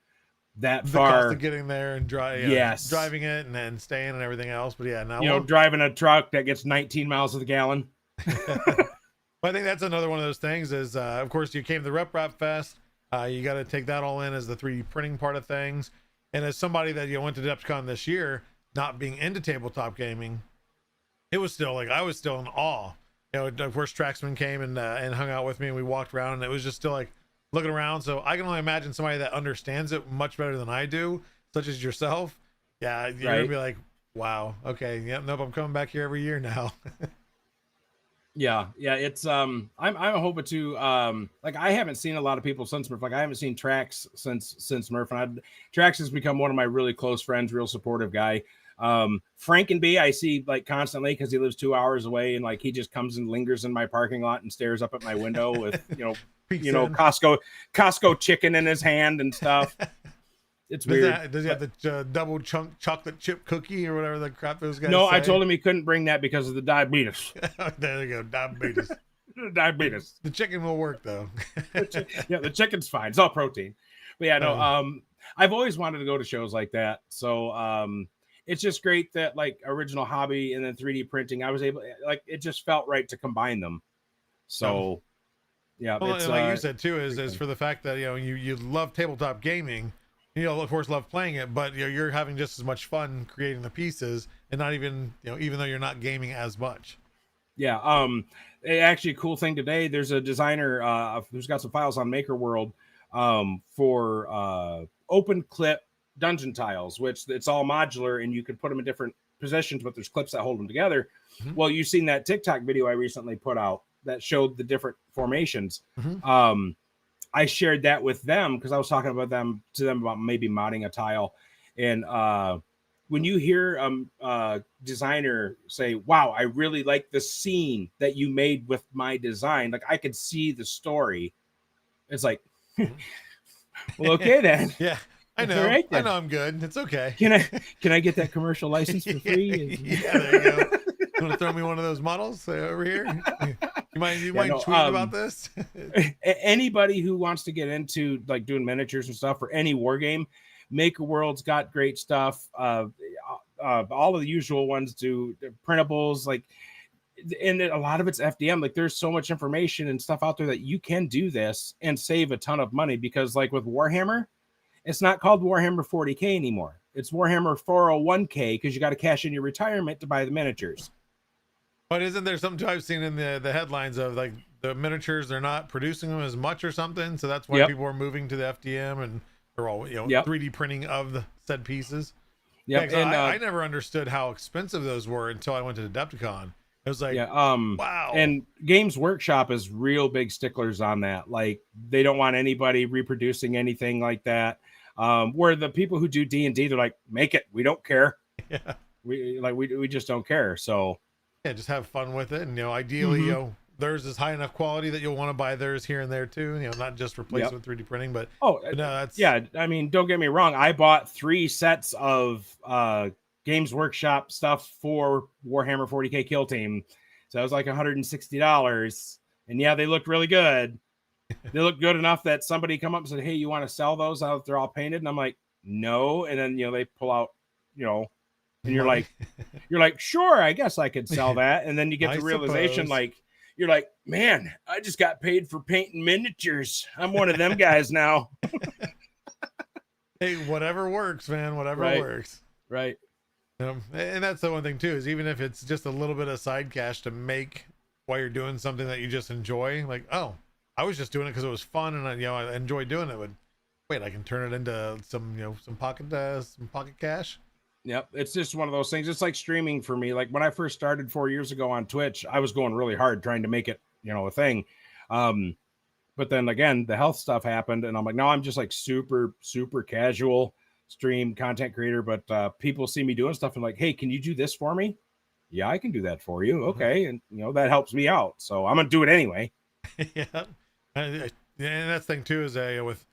cost of getting there and driving it and then staying and everything else. But yeah, now driving a truck that gets 19 miles to the gallon. Well, I think that's another one of those things is, of course, you came to the Rep Rap Fest. You got to take that all in as the 3D printing part of things. And as somebody that went to Adepticon this year, not being into tabletop gaming, it was still like, I was still in awe. Of course, Traxman came and hung out with me, and we walked around, and it was just still like looking around. So I can only imagine somebody that understands it much better than I do, such as yourself. Yeah, you're gonna be like, wow, okay, yep, nope, I'm coming back here every year now. Yeah, it's I'm hoping to like, I haven't seen a lot of people since MRRF. Like, I haven't seen Trax since MRRF, and Trax has become one of my really close friends, real supportive guy. Frankenby I see like constantly because he lives 2 hours away, and like he just comes and lingers in my parking lot and stares up at my window with Costco chicken in his hand and stuff. It's weird. Does he have the double chunk chocolate chip cookie or whatever the crap those guys No, say? I told him he couldn't bring that because of the diabetes. There you go, diabetes. Diabetes. The chicken will work though. Yeah, the chicken's fine. It's all protein. But yeah, no. I've always wanted to go to shows like that. So it's just great that like Original Hobby and then 3D printing, I was able, like, it just felt right to combine them. So yeah, well, it's like you said too, is for the fact that you love tabletop gaming. Of course, love playing it, but you're having just as much fun creating the pieces, and not even even though you're not gaming as much. Yeah. Actually, a cool thing today. There's a designer who's got some files on Maker World for open clip dungeon tiles, which it's all modular, and you can put them in different positions, but there's clips that hold them together. Mm-hmm. Well, you've seen that TikTok video I recently put out that showed the different formations. Mm-hmm. I shared that with them because I was talking about to them about maybe modding a tile, and when you hear designer say, wow, I really like the scene that you made with my design, like I could see the story. It's like, well, okay then. Yeah, I know. All right, I then. know I'm good. It's okay. Can I get that commercial license for free? Yeah, there you go. You want to throw me one of those models over here? You mind tweeting about this? Anybody who wants to get into like doing miniatures and stuff for any war game, Maker World's got great stuff. All of the usual ones do printables, like, and a lot of it's FDM. Like, there's so much information and stuff out there that you can do this and save a ton of money, because like with Warhammer, it's not called Warhammer 40K anymore. It's Warhammer 401K, because you got to cash in your retirement to buy the miniatures. But isn't there something I've seen in the headlines of like the miniatures, they're not producing them as much or something, so that's why people are moving to the FDM, and they're all 3D printing of the said pieces. Yeah, and I never understood how expensive those were until I went to Adepticon. It was like, wow. And Games Workshop is real big sticklers on that. Like, they don't want anybody reproducing anything like that. Where the people who do D&D, they're like, make it, we don't care. Yeah, we just don't care. So yeah, just have fun with it, and ideally, theirs is high enough quality that you'll want to buy theirs here and there too. Not just replace it with 3D printing, but no, that's I mean, don't get me wrong. I bought 3 sets of Games Workshop stuff for Warhammer 40K Kill Team, so it was like $160, and yeah, they looked really good. They looked good enough that somebody come up and said, "Hey, you want to sell those out? They're all painted," and I'm like, "No," and then they pull out, and you're like, sure, I guess I could sell that. And then you get the realization, like, you're like, man, I just got paid for painting miniatures. I'm one of them guys now. Hey, whatever works, man, whatever works. Right. And that's the one thing too, is even if it's just a little bit of side cash to make while you're doing something that you just enjoy, like, oh, I was just doing it because it was fun and I enjoy doing it, but wait, I can turn it into some pocket cash. Yep, it's just one of those things. It's like streaming for me. Like when I first started 4 years ago on Twitch, I was going really hard trying to make it, a thing. But then again, the health stuff happened, and I'm like, no, I'm just like super, super casual stream content creator. But people see me doing stuff and like, hey, can you do this for me? Yeah, I can do that for you. Okay, and that helps me out, so I'm gonna do it anyway. Yeah, and that's the thing too is with.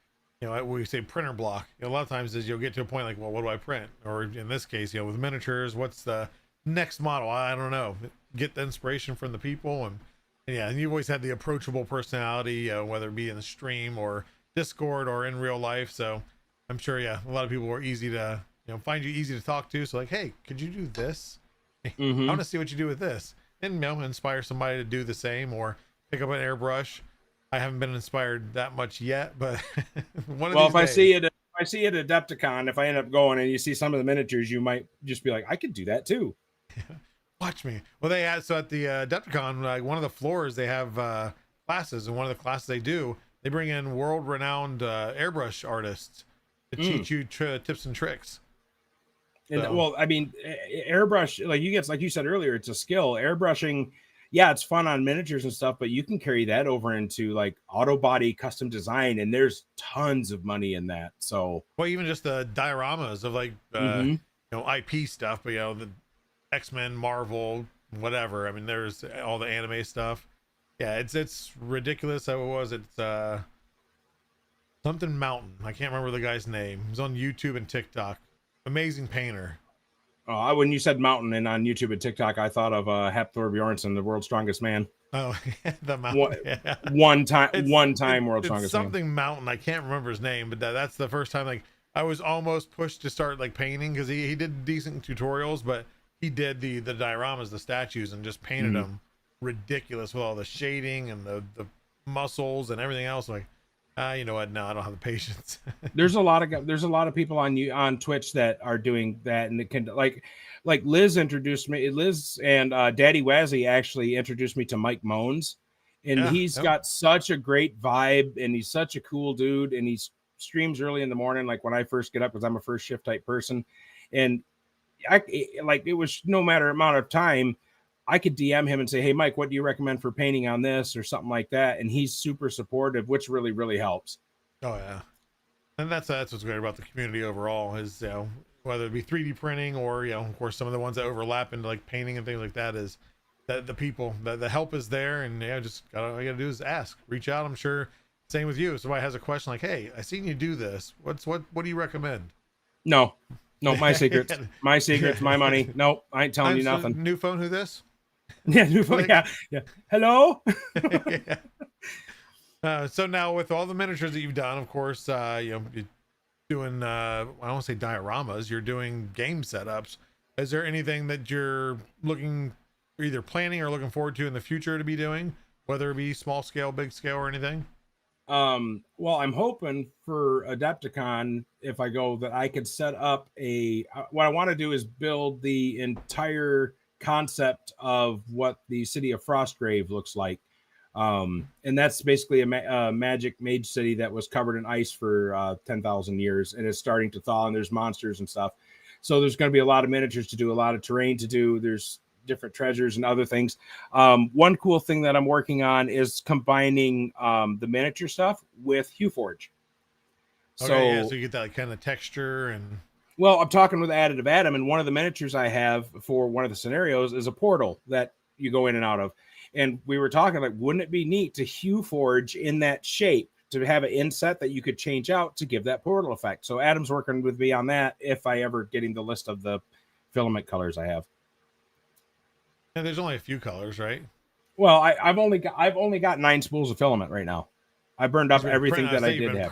We say printer block. A lot of times is you'll get to a point like, well, what do I print? Or in this case, with miniatures, what's the next model? I don't know. Get the inspiration from the people, and you've always had the approachable personality, whether it be in the stream or Discord or in real life. So I'm sure, a lot of people are easy to, find you easy to talk to. So like, hey, could you do this? I want to see what you do with this, and inspire somebody to do the same, or pick up an airbrush. I haven't been inspired that much yet, but if I see it at Adepticon, if I end up going and you see some of the miniatures, you might just be like, I could do that too. Watch me. Well, they had, so at the Adepticon, like one of the floors, they have classes, and one of the classes they bring in world-renowned airbrush artists to teach you tips and tricks. And well, I mean, airbrush, like you said earlier, it's a skill. Airbrushing. Yeah, it's fun on miniatures and stuff, but you can carry that over into like auto body custom design, and there's tons of money in that. So, well, even just the dioramas of like IP stuff, but the X-Men, Marvel, whatever. I mean, there's all the anime stuff. Yeah, it's ridiculous. How it was? It's something Mountain. I can't remember the guy's name. He's on YouTube and TikTok. Amazing painter. When you said Mountain and on YouTube and TikTok, I thought of Hafthor Bjornsson, the world's strongest man. Oh, the Mountain. One time world's strongest man. Something Mountain. I can't remember his name, but that's the first time like I was almost pushed to start like painting, because he did decent tutorials, but he did the dioramas, the statues, and just painted them ridiculous with all the shading and the muscles and everything else. Like, you know what? No, I don't have the patience. There's a lot of people on Twitch that are doing that, and it can like Liz introduced me. Liz and Daddy Wazzy actually introduced me to Mike Moans, and he's got such a great vibe, and he's such a cool dude, and he streams early in the morning, like when I first get up, because I'm a first shift type person, and it was no matter amount of time, I could DM him and say, hey, Mike, what do you recommend for painting on this or something like that? And he's super supportive, which really, really helps. Oh, yeah. And that's what's great about the community overall is, whether it be 3D printing or, you know, of course, some of the ones that overlap into like painting and things like that, is that the people, the help is there. And yeah, just all you gotta do is ask, reach out. I'm sure same with you. If somebody has a question like, hey, I seen you do this. What do you recommend? No, my secrets, my money. Nope, I ain't telling you nothing. New phone, who this? Yeah, new phone. Yeah. Hello. So now with all the miniatures that you've done, of course, you know, you're doing, I don't want to say dioramas, you're doing game setups. Is there anything that you're either planning or looking forward to in the future to be doing, whether it be small scale, big scale, or anything? Well, I'm hoping for Adepticon, if I go, that I could set up what I want to do is build the entire concept of what the city of Frostgrave looks like. And that's basically a magic mage city that was covered in ice for 10,000 years and is starting to thaw, and there's monsters and stuff. So there's going to be a lot of miniatures to do, a lot of terrain to do. There's different treasures and other things. One cool thing that I'm working on is combining the miniature stuff with HueForge. Okay, so you get that kind of texture. And well, I'm talking with Additive Adam, and one of the miniatures I have for one of the scenarios is a portal that you go in and out of. And we were talking like, wouldn't it be neat to HueForge in that shape, to have an inset that you could change out to give that portal effect? So Adam's working with me on that if I ever get him the list of the filament colors I have. And there's only a few colors, right? Well, I've only got 9 spools of filament right now. I burned up everything that I did have.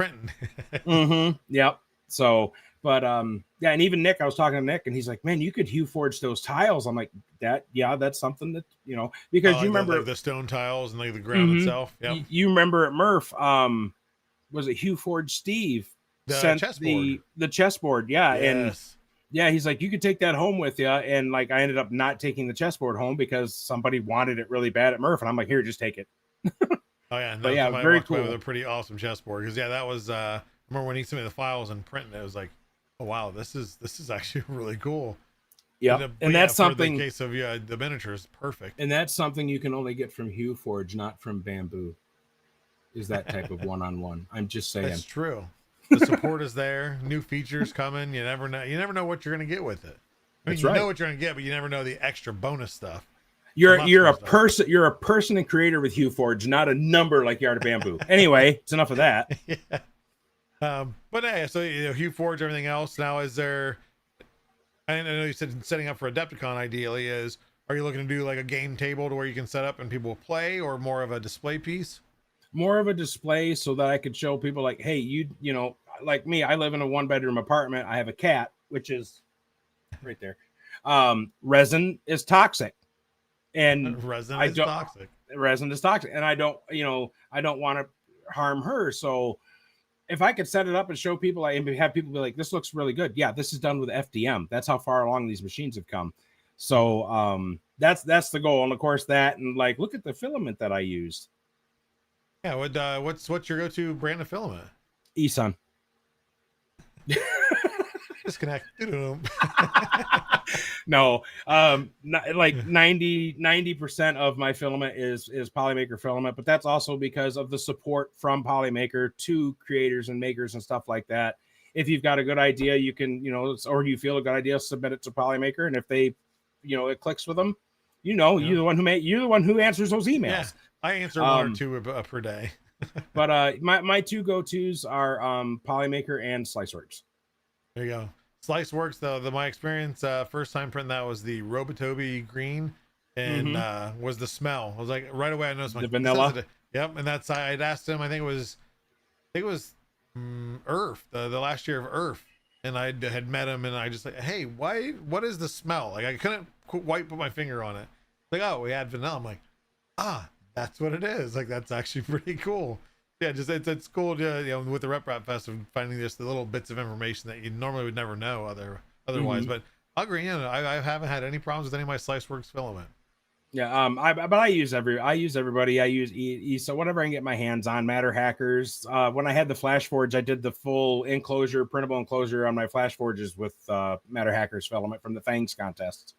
Mm-hmm. Yep. So, but yeah, and even Nick, I was talking to Nick, and he's like, "Man, you could HueForge those tiles." I'm like, "Yeah, that's something that, you know, because you remember like the stone tiles and like the ground itself." Yeah. You remember at Murph, was it HueForge Steve sent chessboard. the chessboard? Yeah, yes. And yeah, he's like, you could take that home with you. And like, I ended up not taking the chessboard home because somebody wanted it really bad at Murph. And I'm like, here, just take it. Oh yeah. No, but yeah, very cool. With a pretty awesome chessboard. Cause yeah, that was, I remember when he sent me the files and printing it was like, oh wow, this is actually really cool. Yeah. And that's something, in the case of the miniature is perfect. And that's something you can only get from HueForge, not from Bamboo, is that type of one-on-one. I'm just saying. That's true. The support is there. New features coming. You never know what you're going to get with it. I mean, you know what you're going to get, but you never know the extra bonus stuff. You're a person and creator with HueForge, not a number like you are to Bamboo. Anyway, it's enough of that. Yeah. But yeah, so HueForge, everything else. Now, is there? I know you said setting up for Adepticon ideally is. Are you looking to do like a game table to where you can set up and people play, or more of a display piece? More of a display so that I could show people like, hey, you know, like me, I live in a 1-bedroom apartment. I have a cat, which is right there. Resin is toxic. And resin is toxic. And I don't want to harm her. So if I could set it up and show people and have people be like, this looks really good. Yeah, this is done with FDM. That's how far along these machines have come. So that's the goal. And of course that, and like, look at the filament that I used. Yeah, what's your go-to brand of filament? eSun. Disconnect. No, like 90% of my filament is Polymaker filament, but that's also because of the support from Polymaker to creators and makers and stuff like that. If you've got a good idea, you can, or you feel a good idea, submit it to Polymaker, and if they, it clicks with them, you're the one who answers those emails. Yeah. I answer 1 or 2 per day. But my 2 go-tos are Polymaker and Sliceworks. There you go. Sliceworks, though, my experience, first time printing that was the Robotobi green, and was the smell. I was like, right away I noticed the vanilla. Yep, and that's I'd asked him. I think it was Earth, the last year of Earth, and I had met him, and I just like, hey, what is the smell? Like I couldn't quite put my finger on it. Like, oh, we had vanilla. I'm like, that's what it is. Like, that's actually pretty cool. Yeah, just it's cool to, with the Rep Fest of finding just the little bits of information that you normally would never know otherwise. But I'll agree, I haven't had any problems with any of my Sliceworks filament. Yeah, I use everybody. I use so whatever I can get my hands on. Matter Hackers. When I had the Flash Forge, I did the full printable enclosure on my Flash Forges with Matter Hackers filament from the Fangs contest.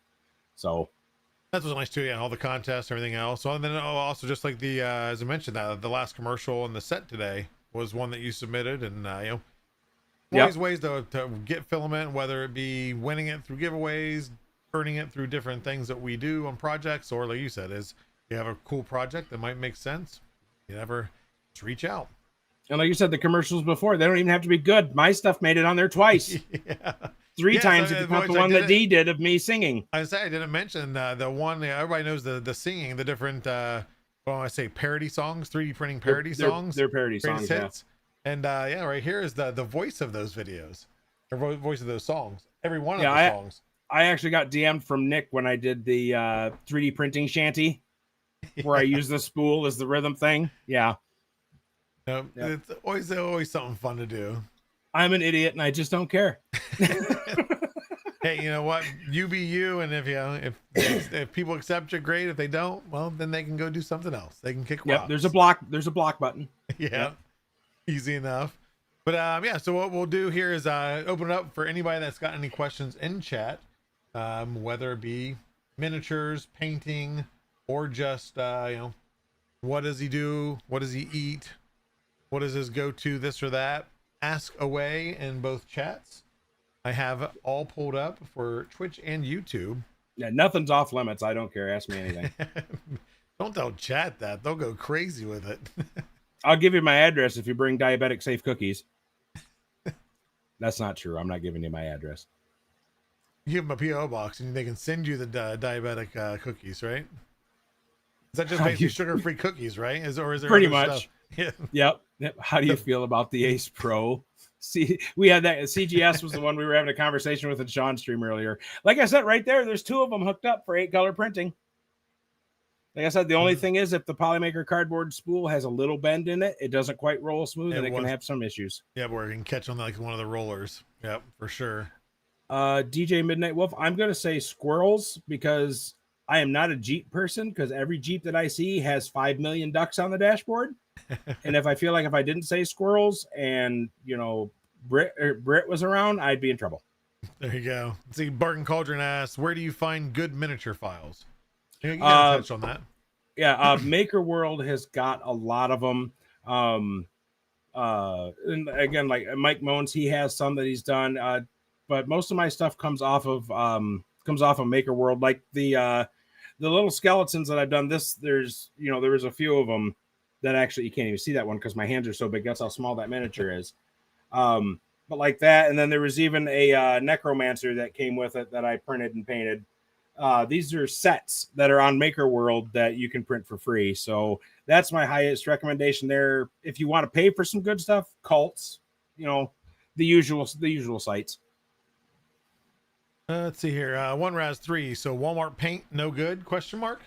So that's what's nice too. Yeah, all the contests, everything else. So, and then also just like the as I mentioned, the last commercial and the set today was one that you submitted, and always ways to get filament, whether it be winning it through giveaways, earning it through different things that we do on projects, or like you said, is you have a cool project that might make sense, you never just reach out. And like you said, the commercials before, they don't even have to be good. My stuff made it on there twice. Yeah. Three times so, if you count the one that D did of me singing. I didn't mention the one, everybody knows the singing, the different, parody songs, 3D printing parody songs. They're parody songs, hits. Yeah. And right here is the voice of those videos, or voice of those songs. Every one of the songs. I actually got DM'd from Nick when I did the 3D printing shanty, where I use the spool as the rhythm thing. Yeah. Yep. It's always something fun to do. I'm an idiot and I just don't care. Hey, you know what? You be you, and if people accept you, great. If they don't, well, then they can go do something else. They can kick rocks. There's a block button. Yeah. Easy enough. But so what we'll do here is open it up for anybody that's got any questions in chat, whether it be miniatures, painting, or just what does he do? What does he eat? What is his go-to, this or that? Ask away in both chats. I have all pulled up for Twitch and YouTube. Yeah, nothing's off limits. I don't care. Ask me anything. Don't tell chat that. They'll go crazy with it. I'll give you my address if you bring diabetic safe cookies. That's not true. I'm not giving you my address. You give them a P.O. box and they can send you the diabetic cookies, right? Is that just basically sugar-free cookies, right? Is there pretty much stuff? Yeah. Yep. How do you feel about the Ace Pro? See, we had that. CGS was the one we were having a conversation with in Sean's stream earlier. Like I said, right there's 2 of them hooked up for 8-color printing. Like I said, the only thing is if the Polymaker cardboard spool has a little bend in it, it doesn't quite roll smooth and it can have some issues. Yeah, where it can catch on like one of the rollers. Yep, for sure. DJ Midnight Wolf, I'm going to say squirrels because I am not a Jeep person, because every Jeep that I see has 5 million ducks on the dashboard. And if I feel like if I didn't say squirrels and, Brit was around, I'd be in trouble. There you go. See, Barton Cauldron asks, where do you find good miniature files? You gotta touch on that. Yeah, Maker World has got a lot of them. And again, like Mike Moans, he has some that he's done. But most of my stuff comes off of Maker World. Like the little skeletons that I've done. There was a few of them that actually you can't even see that one because my hands are so big. That's how small that miniature is. But like that, and then there was even a necromancer that came with it that I printed and painted. These are sets that are on Maker World that you can print for free. So that's my highest recommendation there. If you want to pay for some good stuff, Cults, the usual sites. Let's see here. One Raz 3. So Walmart paint, no good? Question mark.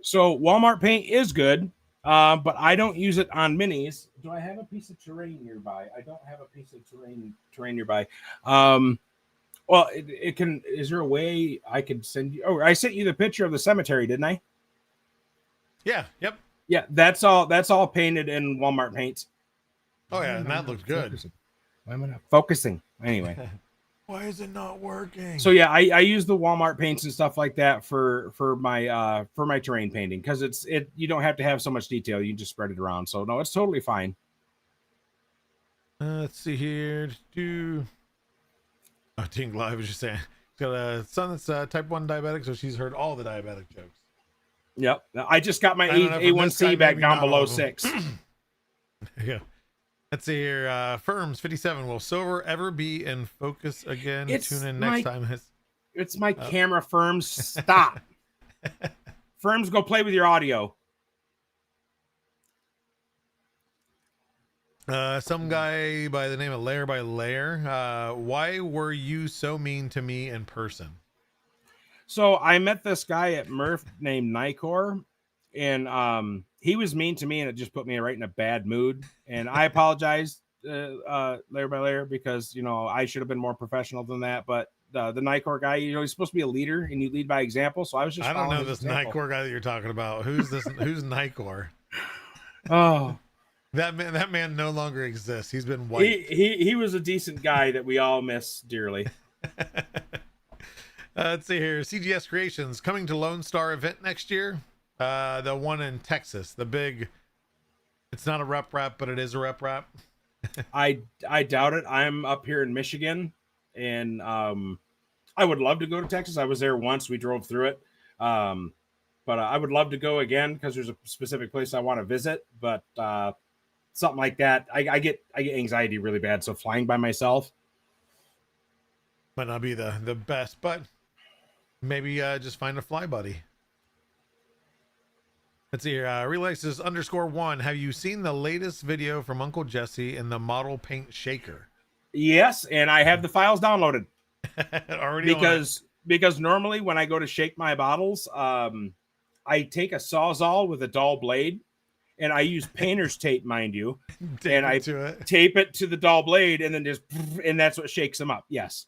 So Walmart paint is good, but I don't use it on minis. Do I have a piece of terrain nearby? I don't have a piece of terrain nearby. Well, it can. Is there a way I could send you? Oh, I sent you the picture of the cemetery, didn't I? Yeah. Yep. Yeah, that's all painted in Walmart paints. Oh yeah, and that looked good. Focusing? Why am I not focusing? Anyway. Why is it not working? So yeah, I use the Walmart paints and stuff like that for my terrain painting because you don't have to have so much detail. You can just spread it around. So no, it's totally fine. Let's see here. Tink Live was just saying she's got a son that's type 1 diabetic, so she's heard all the diabetic jokes. Yep. I just got my A1C back down below 6. Yeah. Let's see here. Firms 57. Will silver ever be in focus again? Tune in next time. It's my camera, Firms. Stop. Firms, go play with your audio. Some guy by the name of Layer by Layer. Why were you so mean to me in person? So I met this guy at MRRF named Nicor, and he was mean to me, and it just put me right in a bad mood. And I apologize, Layer by Layer, because I should have been more professional than that. But the Nicor guy, he's supposed to be a leader, and you lead by example. So I was just. I don't know this Nicor guy that you're talking about. Who's this? Who's Nicor? Oh. That man no longer exists. He's been wiped. He was a decent guy that we all miss dearly. Let's see here. CGS Creations coming to Lone Star event next year. The one in Texas. The big. It's not a rep, but it is a rep. I doubt it. I'm up here in Michigan, and I would love to go to Texas. I was there once. We drove through it. But I would love to go again because there's a specific place I want to visit. But something like that, I get anxiety really bad. So flying by myself might not be the best, but maybe just find a fly buddy. Let's see here. Relaxes _1. Have you seen the latest video from Uncle Jesse in the model paint shaker? Yes, and I have the files downloaded Already because normally when I go to shake my bottles, I take a Sawzall with a dull blade, and I use painter's tape, mind you, and I tape it to the dull blade, and then and that's what shakes them up. Yes,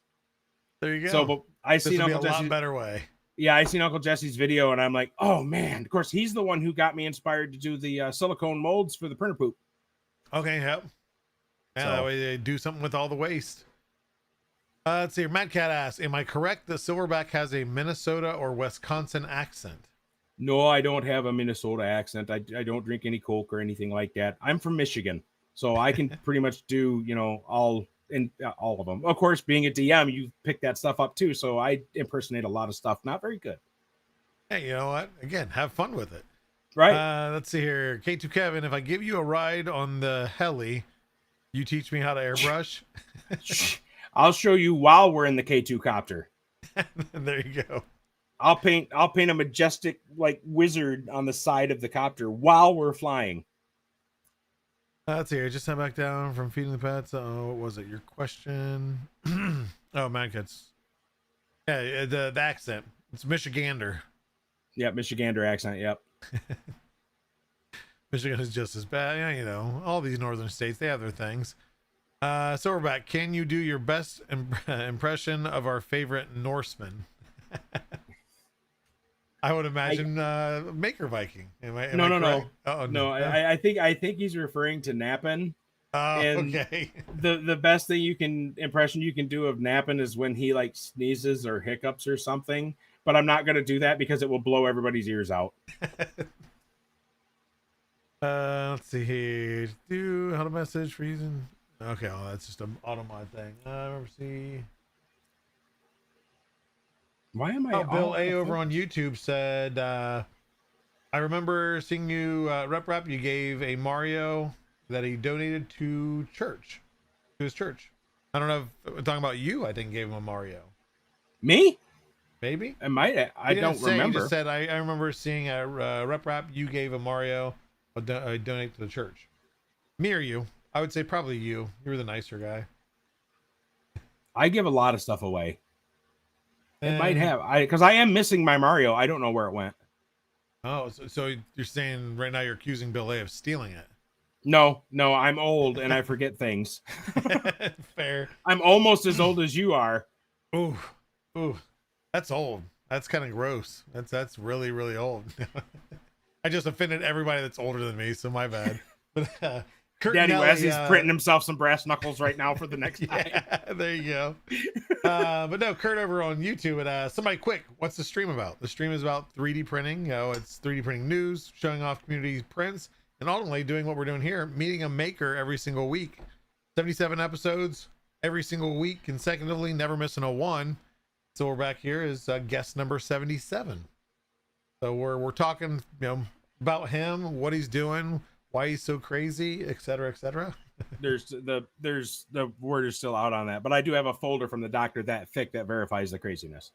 there you go. So, but I see a lot better way. Yeah, I seen Uncle Jesse's video, and I'm like, oh man! Of course, he's the one who got me inspired to do the silicone molds for the printer poop. Okay, yep. Yeah, that way they do something with all the waste. Let's see. Matt Cat asks, am I correct that Silverback has a Minnesota or Wisconsin accent? No, I don't have a Minnesota accent. I don't drink any Coke or anything like that. I'm from Michigan, so I can pretty much do, all of them. Of course, being a DM, you pick that stuff up too. So I impersonate a lot of stuff. Not very good. Hey, you know what? Again, have fun with it. Right. Let's see here. K2 Kevin, if I give you a ride on the heli, you teach me how to airbrush? I'll show you while we're in the K2 copter. There you go. I'll paint a majestic like wizard on the side of the copter while we're flying. Let's see here. Just sent back down from feeding the pets. Oh, what was it? Your question? Oh, man, it's the accent. It's Michigander. Yep, Michigander accent. Yep. Michigan is just as bad. Yeah, all these northern states, they have their things. Silverback, can you do your best impression of our favorite Norseman? I would imagine Maker Viking. No. Oh, no. I think he's referring to Nappin. Oh, and okay. The best thing impression you can do of Nappin is when he like sneezes or hiccups or something. But I'm not going to do that because it will blow everybody's ears out. Let's see here. Do how to message for using. Okay, well, that's just an auto mod thing. See. Why am I? Bill A over on YouTube said, I remember seeing you rep. You gave a Mario that he donated to his church. I don't know if we're talking about you. I think gave him a Mario. Me? Maybe. I might. I don't remember. He just said I remember seeing a rep. You gave a Mario donate to the church. Me or you? I would say probably you. You were the nicer guy. I give a lot of stuff away. It might have because I am missing my Mario. I don't know where it went. Oh, so you're saying right now you're accusing Bill A of stealing it? No, I'm old and I forget things. Fair. I'm almost as old as you are. Ooh, that's old. That's kind of gross. That's really, really old. I just offended everybody that's older than me, so my bad. But Daddy Wes is printing himself some brass knuckles right now for the next time. There you go. But no, Kurt over on YouTube and somebody quick, what's the stream about? The stream is about 3D printing. It's 3D printing news, showing off community prints, and ultimately doing what we're doing here, meeting a maker every single week. 77 episodes every single week consecutively, never missing a one. Silverback here is guest number 77. So we're talking, about him, what he's doing, why he's so crazy, etc., etc. There's the word is still out on that, but I do have a folder from the doctor that thick that verifies the craziness.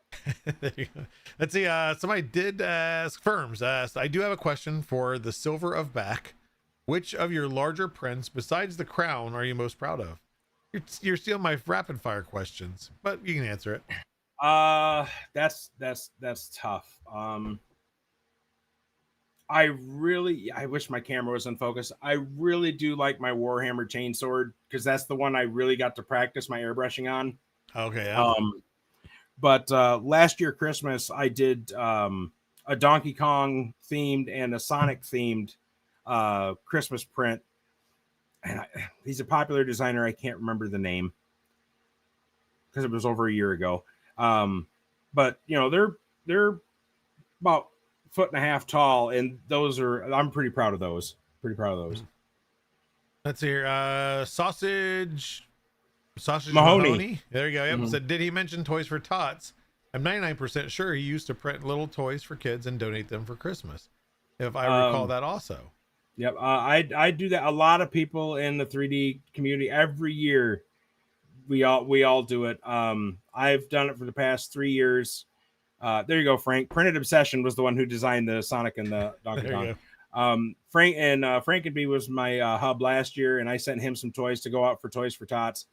There you go. Let's see. Somebody did ask. Firms asked. I do have a question for the Silver of Back. Which of your larger prints, besides the crown, are you most proud of? You're stealing my rapid fire questions, but you can answer it. That's tough. I wish my camera was in focus. I really do like my Warhammer chainsword because that's the one I really got to practice my airbrushing on. Okay. Yeah. But last year Christmas I did a Donkey Kong themed and a Sonic themed Christmas print, and he's a popular designer. I can't remember the name because it was over a year ago. But they're about 1.5 feet tall, and I'm pretty proud of those. Let's see here. Sausage Mahoney. Mahoney. There you go. Yep. Said, did he mention Toys for Tots? I'm 99% sure he used to print little toys for kids and donate them for Christmas, if I recall that also. Yep. I do that. A lot of people in the 3D community every year. We all do it. I've done it for the past 3 years. There you go, Frank. Printed Obsession was the one who designed the Sonic and the Donkey Kong. Frankenbee was my hub last year, and I sent him some toys to go out for Toys for Tots.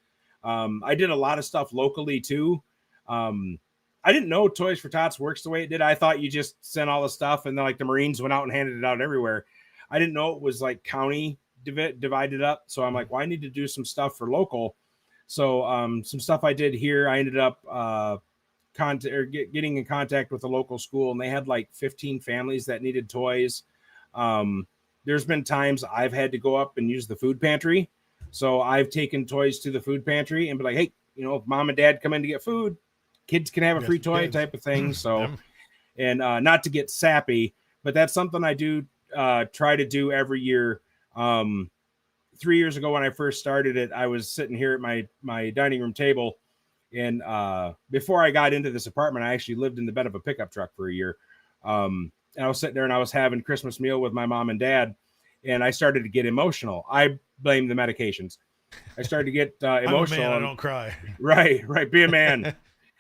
I did a lot of stuff locally too. I didn't know Toys for Tots works the way it did. I thought you just sent all the stuff, and then like the Marines went out and handed it out everywhere. I didn't know it was like county divided up. So I'm like, well, I need to do some stuff for local. So some stuff I did here. I ended up getting in contact with a local school, and they had like 15 families that needed toys. There's been times I've had to go up and use the food pantry. So I've taken toys to the food pantry and be like, hey, if mom and dad come in to get food, kids can have a free toy type of thing. So, and not to get sappy, but that's something I do try to do every year. 3 years ago when I first started it, I was sitting here at my dining room table. And before I got into this apartment, I actually lived in the bed of a pickup truck for a year. And I was sitting there and I was having Christmas meal with my mom and dad. And I started to get emotional. I blame the medications. I started to get emotional. I'm a man, I don't cry. Right. Be a man.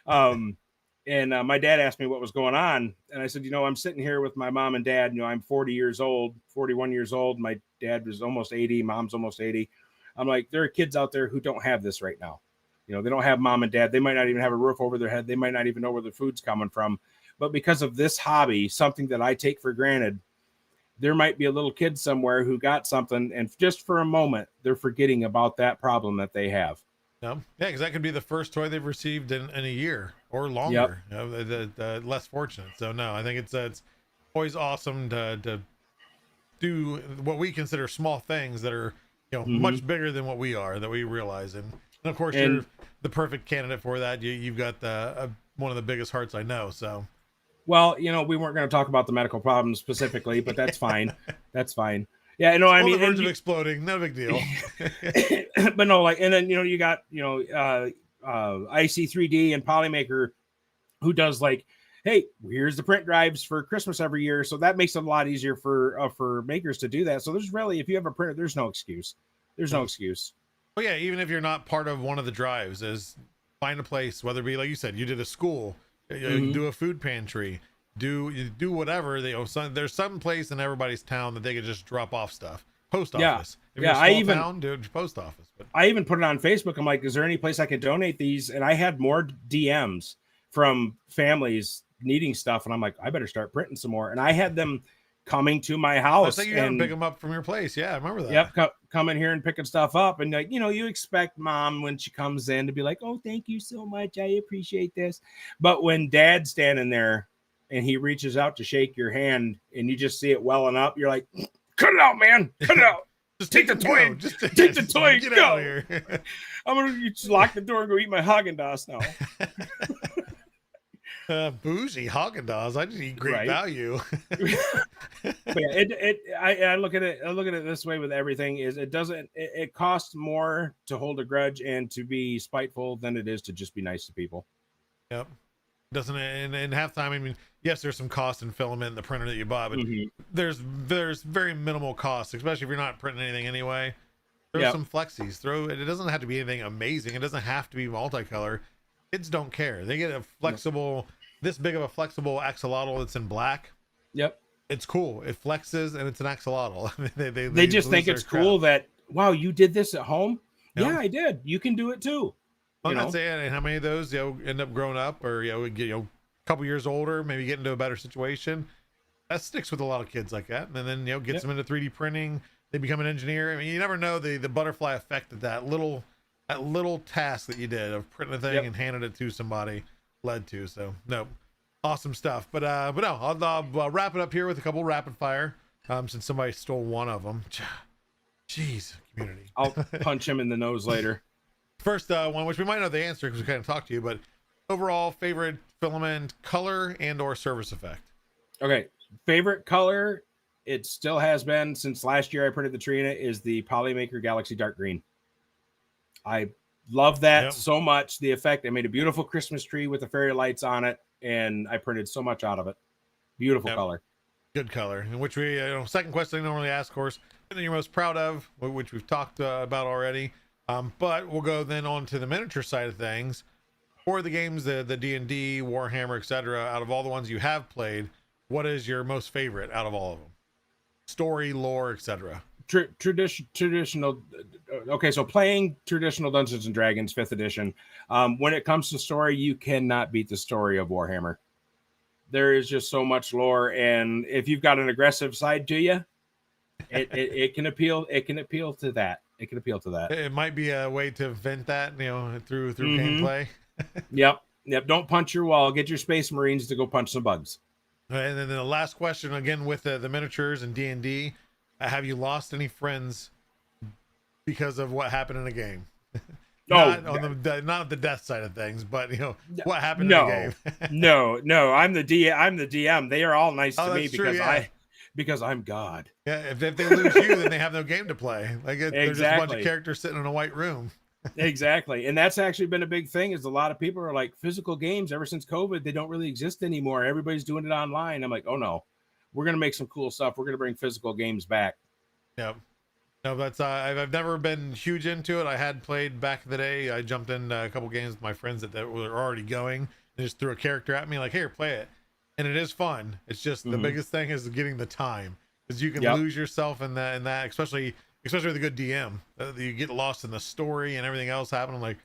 And my dad asked me what was going on. And I said, I'm sitting here with my mom and dad. I'm 41 years old. My dad was almost 80. Mom's almost 80. I'm like, there are kids out there who don't have this right now. They don't have mom and dad. They might not even have a roof over their head. They might not even know where the food's coming from. But because of this hobby, something that I take for granted, there might be a little kid somewhere who got something, and just for a moment, they're forgetting about that problem that they have. Yeah, because that could be the first toy they've received in a year or longer. The less fortunate. So no, I think it's always awesome to do what we consider small things that are much bigger than what we are, that we realize. And of course, you're the perfect candidate for that. You've got one of the biggest hearts I know. So. Well, we weren't going to talk about the medical problems specifically, but that's fine. That's fine. Yeah, I mean, on the verge of exploding, no big deal. But no, and then you got IC3D and Polymaker, who does hey, here's the print drives for Christmas every year, so that makes it a lot easier for makers to do that. So there's really, if you have a printer, there's no excuse. There's no excuse. Well, yeah, even if you're not part of one of the drives, is find a place, whether it be like you said, you did a school. Do a food pantry, do whatever there's some place in everybody's town that they could just drop off stuff. Post office. If you're a small town, do it post office. But I even put it on Facebook. I'm like, is there any place I can donate these? And I had more DMs from families needing stuff, and I'm like, I better start printing some more. And I had them coming to my house. I think you had to pick them up from your place. Yeah, I remember that. Yep, come in here and picking stuff up. And you expect mom when she comes in to be like, oh, thank you so much. I appreciate this. But when dad's standing there and he reaches out to shake your hand and you just see it welling up, you're like, cut it out, man. Cut it out. Just take the toy. Just take the toy. Get go. Out of here. I'm going to just lock the door and go eat my Haagen-Dazs now. Bougie Haagen-Dazs. I just eat great value. But yeah, I look at it this way with everything is it costs more to hold a grudge and to be spiteful than it is to just be nice to people. Yep. Doesn't it? And half time, I mean, yes, there's some cost in filament in the printer that you buy, but there's very minimal cost, especially if you're not printing anything anyway. Throw some flexies. It doesn't have to be anything amazing. It doesn't have to be multicolor. Kids don't care. They get a flexible, this big of a flexible axolotl that's in black. Yep. It's cool. It flexes and it's an axolotl. they just think it's cool that, wow, you did this at home? Yeah, I did. You can do it too. I'm not saying how many of those end up growing up or get a couple years older, maybe get into a better situation. That sticks with a lot of kids like that, and then gets them into 3D printing. They become an engineer. I mean, you never know the butterfly effect that little task that you did of printing a thing and handing it to somebody led to. So no, awesome stuff. But no, I'll wrap it up here with a couple rapid fire. Since somebody stole one of them. Jeez, community. I'll punch him in the nose later. First one, which we might know the answer because we kind of talked to you, but overall favorite filament color and or surface effect. Okay, favorite color it still has been since last year I printed the tree in it, is the Polymaker Galaxy Dark Green. I love that so much. The effect, I made a beautiful Christmas tree with the fairy lights on it, and I printed so much out of it. Beautiful color. Good color. In which we, second question I normally ask, of course, something you're most proud of, which we've talked about already. But we'll go then on to the miniature side of things. For the games, the D&D, Warhammer, etc., out of all the ones you have played, what is your most favorite out of all of them? Story, lore, etc. Traditional. Okay, so playing traditional Dungeons and Dragons 5th edition. When it comes to story, you cannot beat the story of Warhammer. There is just so much lore, and if you've got an aggressive side to you, it can appeal. It can appeal to that. It can appeal to that. It might be a way to vent that, through gameplay. Yep. Don't punch your wall. Get your Space Marines to go punch some bugs. And then the last question, again, with the miniatures and D&D, have you lost any friends because of what happened in a game? Not the death side of things, but what happened in the game. no. I'm the DM. They are all nice to me because I'm God. Yeah, if they lose you, then they have no game to play. They're just a bunch of characters sitting in a white room. Exactly. And that's actually been a big thing, is a lot of people are like, physical games ever since COVID, they don't really exist anymore. Everybody's doing it online. I'm like, oh no, we're going to make some cool stuff. We're going to bring physical games back. Yeah. No, that's I've never been huge into it. I had played back in the day. I jumped in a couple games with my friends that were already going. They just threw a character at me like, here, play it. And it is fun. It's just the biggest thing is getting the time, because you can lose yourself in that, especially with a good DM. You get lost in the story and everything else happening. Like,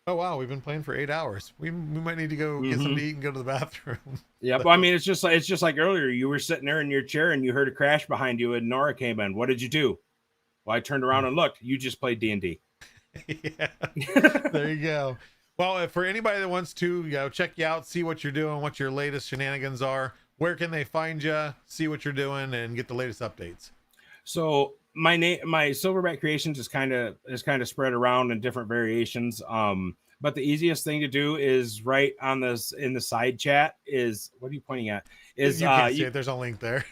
oh wow, we've been playing for 8 hours. We might need to go get something to eat and go to the bathroom. Yeah, but I mean, it's just like earlier. You were sitting there in your chair and you heard a crash behind you, and Nora came in. What did you do? Well, I turned around and looked. You just played D&D. Yeah, there you go. Well, for anybody that wants to check you out, see what you're doing, what your latest shenanigans are, where can they find you, see what you're doing, and get the latest updates? So my Silverback Creations is kind of spread around in different variations. But the easiest thing to do is right on this in the side chat is, what are you pointing at? Is you can't see it. There's a link there.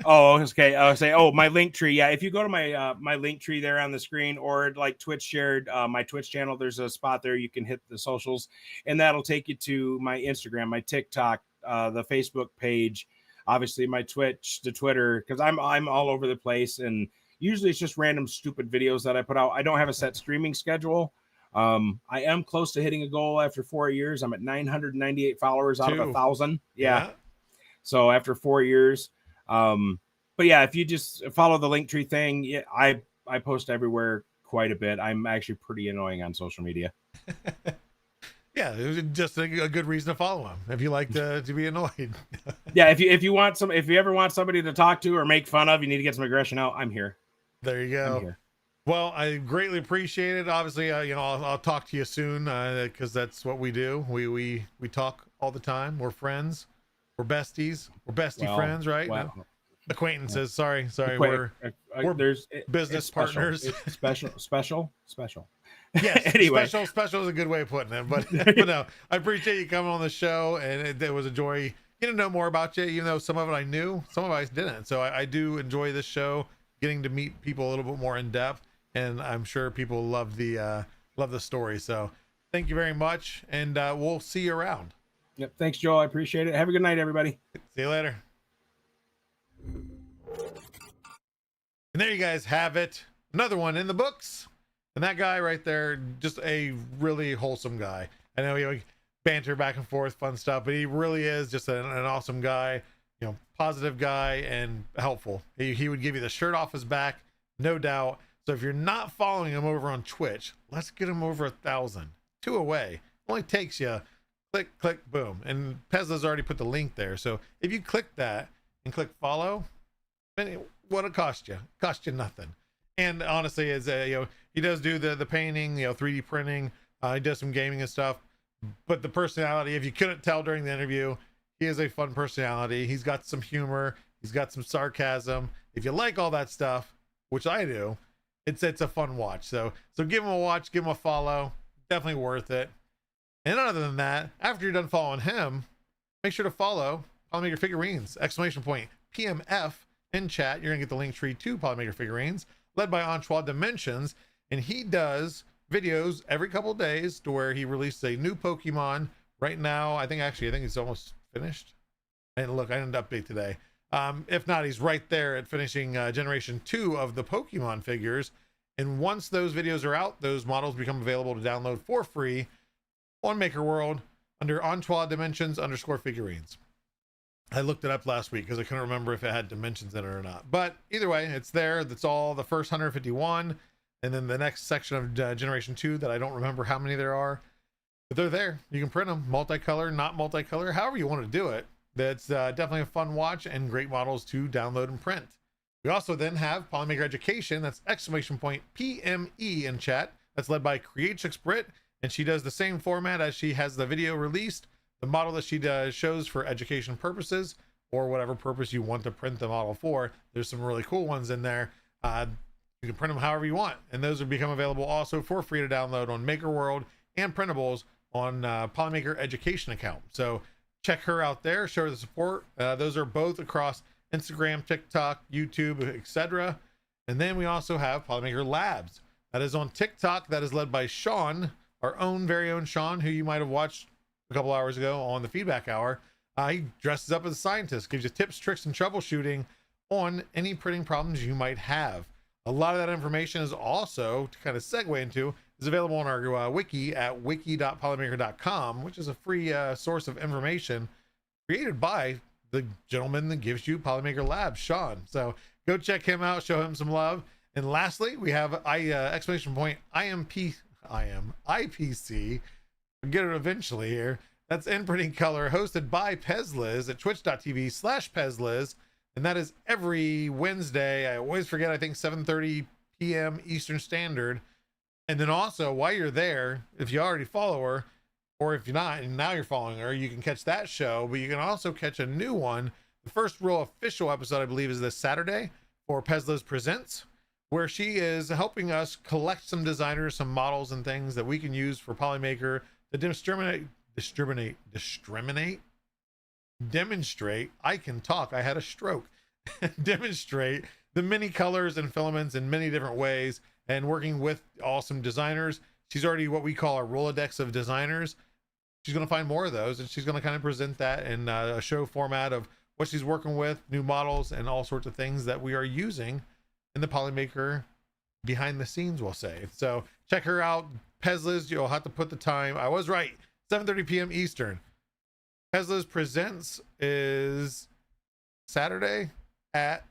Oh, okay. I'll say, my link tree. Yeah, if you go to my link tree there on the screen, or like Twitch shared my Twitch channel, there's a spot there you can hit the socials, and that'll take you to my Instagram, my TikTok, the Facebook page, obviously my Twitch, the Twitter, because I'm all over the place, and usually it's just random stupid videos that I put out. I don't have a set streaming schedule. I am close to hitting a goal after 4 years. I'm at 998 followers out of 1,000. Yeah. So after 4 years, but yeah, if you just follow the Linktree thing, yeah, I post everywhere quite a bit. I'm actually pretty annoying on social media. Yeah, it was just a good reason to follow him if you like to be annoyed. Yeah, if you ever want somebody to talk to or make fun of, you need to get some aggression out, I'm here. There you go. Well, I greatly appreciate it. Obviously, I'll talk to you soon, because that's what we do. We talk all the time. We're friends. We're besties. We're bestie friends, right? Well, no? Acquaintances. Sorry. We're business partners. It's special. Yes. Anyway, special is a good way of putting it. But no, I appreciate you coming on the show, and it was a joy getting to know more about you. Even though some of it I knew, some of it I didn't. So I do enjoy this show, getting to meet people a little bit more in depth. And I'm sure people love the story. So thank you very much, and we'll see you around. Yep. Thanks, Joel. I appreciate it. Have a good night, everybody. See you later. And there you guys have it. Another one in the books. And that guy right there, just a really wholesome guy. I know we banter back and forth, fun stuff, but he really is just an awesome guy. Positive guy and helpful. He would give you the shirt off his back, no doubt. So if you're not following him over on Twitch, let's get him over 1,000. 2 away. Only takes you click, boom. And Pezla's already put the link there. So if you click that and click follow, what'll cost you? Cost you nothing. And honestly, as he does do the painting, 3D printing. He does some gaming and stuff. But the personality, if you couldn't tell during the interview, he is a fun personality. He's got some humor. He's got some sarcasm. If you like all that stuff, which I do, it's a fun watch. So give him a watch, give him a follow. Definitely worth it. And other than that, after you're done following him, make sure to follow Polymaker Figurines, ! PMF, in chat, you're gonna get the link tree to Polymaker figurines, led by Antoine Dimensions, and he does videos every couple of days to where he releases a new Pokemon. Right now, I think it's almost finished. And look, I didn't update today. If not, he's right there at finishing generation 2 of the Pokemon figures. And once those videos are out, those models become available to download for free on Maker World under Antoine Dimensions _ figurines. I looked it up last week because I couldn't remember if it had dimensions in it or not. But either way, it's there. That's all the first 151. And then the next section of generation 2 that I don't remember how many there are. But they're there. You can print them multicolor, not multicolor, however you want to do it. That's definitely a fun watch and great models to download and print. We also then have Polymaker Education. That's !PME in chat. That's led by Creatrix Brit, and she does the same format as she has the video released. The model that she does shows for education purposes or whatever purpose you want to print the model for. There's some really cool ones in there. You can print them however you want, and those will become available also for free to download on Maker World and printables on Polymaker Education account. So check her out there, show her the support. Those are both across Instagram, TikTok, YouTube, etc. And then we also have Polymaker Labs. That is on TikTok. That is led by Sean, our own very own Sean, who you might have watched a couple hours ago on the feedback hour. He dresses up as a scientist, gives you tips, tricks, and troubleshooting on any printing problems you might have. A lot of that information is also, to kind of segue into, is available on our wiki at wiki.polymaker.com, which is a free source of information created by the gentleman that gives you Polymaker Labs, Sean. So go check him out, show him some love. And lastly, we have IPC. We'll get it eventually here. That's In Printing Color, hosted by Pezliz at twitch.tv/Pezliz. And that is every Wednesday. I always forget, I think 7:30 p.m. Eastern Standard. And then also, while you're there, if you already follow her, or if you're not, and now you're following her, you can catch that show, but you can also catch a new one. The first real official episode, I believe, is this Saturday for Pezliz Presents, where she is helping us collect some designers, some models and things that we can use for Polymaker to demonstrate. I can talk. I had a stroke. Demonstrate the many colors and filaments in many different ways, and working with awesome designers. She's already what we call a Rolodex of designers. She's going to find more of those, and she's going to kind of present that in a show format of what she's working with, new models, and all sorts of things that we are using in the Polymaker behind the scenes, we'll say. So check her out. Pezliz, you'll have to put the time. I was right. 7:30 p.m. Eastern. Pezliz Presents is Saturday at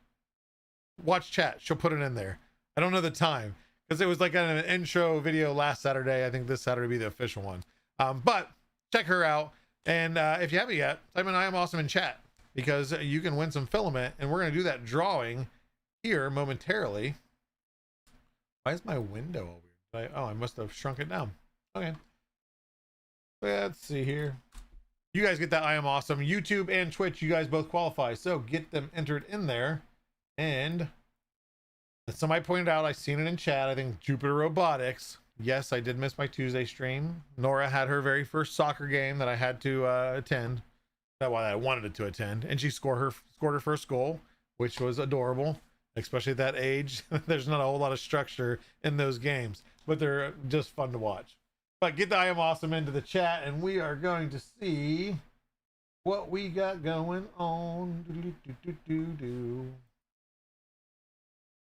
Watch Chat. She'll put it in there. I don't know the time because it was like an intro video last Saturday. I think this Saturday will be the official one. But check her out. And if you haven't yet, type in I am awesome in chat because you can win some filament. And we're going to do that drawing here momentarily. Why is my window weird? I must have shrunk it down. Okay. Let's see here. You guys get that I am awesome. YouTube and Twitch, you guys both qualify. So get them entered in there. And as somebody pointed out, I seen it in chat. I think Jupiter Robotics. Yes, I did miss my Tuesday stream. Nora had her very first soccer game that I had to attend. That's why I wanted to attend. And she scored her first goal, which was adorable, especially at that age. There's not a whole lot of structure in those games, but they're just fun to watch. But get the I am awesome into the chat, and we are going to see what we got going on.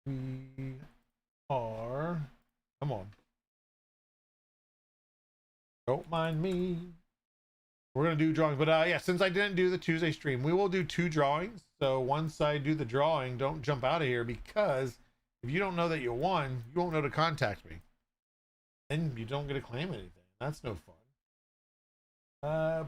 We are, come on. Don't mind me. We're going to do drawings, but yeah, since I didn't do the Tuesday stream, we will do 2 drawings. So once I do the drawing, don't jump out of here, because if you don't know that you won, you won't know to contact me. And you don't get to claim anything. That's no fun. There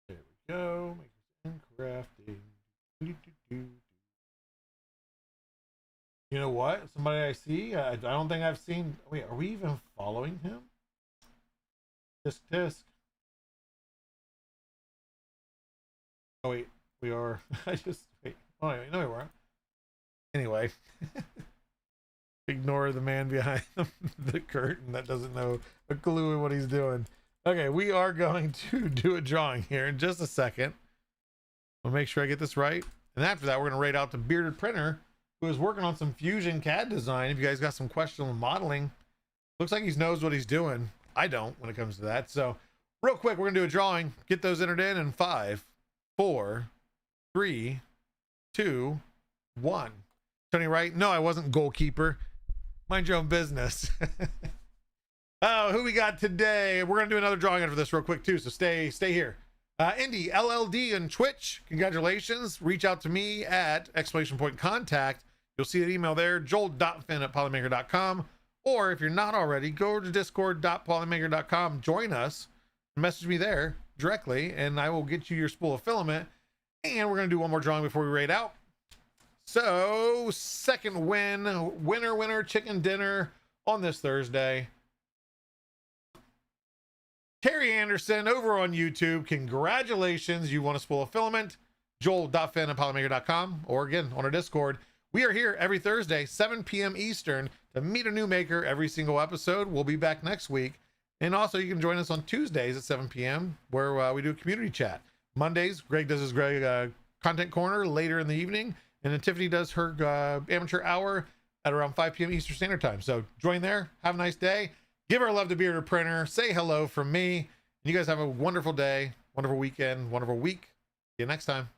we go. Makers and crafting. You know what? Somebody I see. I don't think I've seen. Wait, are we even following him? Tisk. Oh wait. We are. I just wait. Oh, no, we weren't. Anyway, Ignore the man behind the curtain that doesn't know a clue in what he's doing. Okay, we are going to do a drawing here in just a second. I'll make sure I get this right. And after that, we're going to rate out the bearded printer who is working on some Fusion CAD design. If you guys got some questions on modeling, looks like he knows what he's doing. I don't when it comes to that. So real quick, we're going to do a drawing. Get those entered in 5, 4, 3, 2, 1. Tony Wright? No, I wasn't goalkeeper. Mind your own business. Oh, who we got today? We're gonna do another drawing after this real quick too, so stay here. Indy LLD on Twitch, congratulations. Reach out to me at !contact. You'll see an email there, joel.finn@polymaker.com. Or if you're not already, go to discord.polymaker.com, join us, message me there directly, and I will get you your spool of filament. And we're gonna do one more drawing before we rate out. So, second winner chicken dinner on this Thursday. Terry Anderson over on YouTube, congratulations. You won a spool of filament. Joel.finn@polymaker.com, or again on our Discord. We are here every Thursday, 7 p.m. Eastern, to meet a new maker every single episode. We'll be back next week. And also, you can join us on Tuesdays at 7 p.m., where we do a community chat. Mondays, Greg does his content corner later in the evening. And then Tiffany does her amateur hour at around 5 p.m. Eastern Standard Time. So join there. Have a nice day. Give our love to Bearded Printer. Say hello from me. And you guys have a wonderful day, wonderful weekend, wonderful week. See you next time.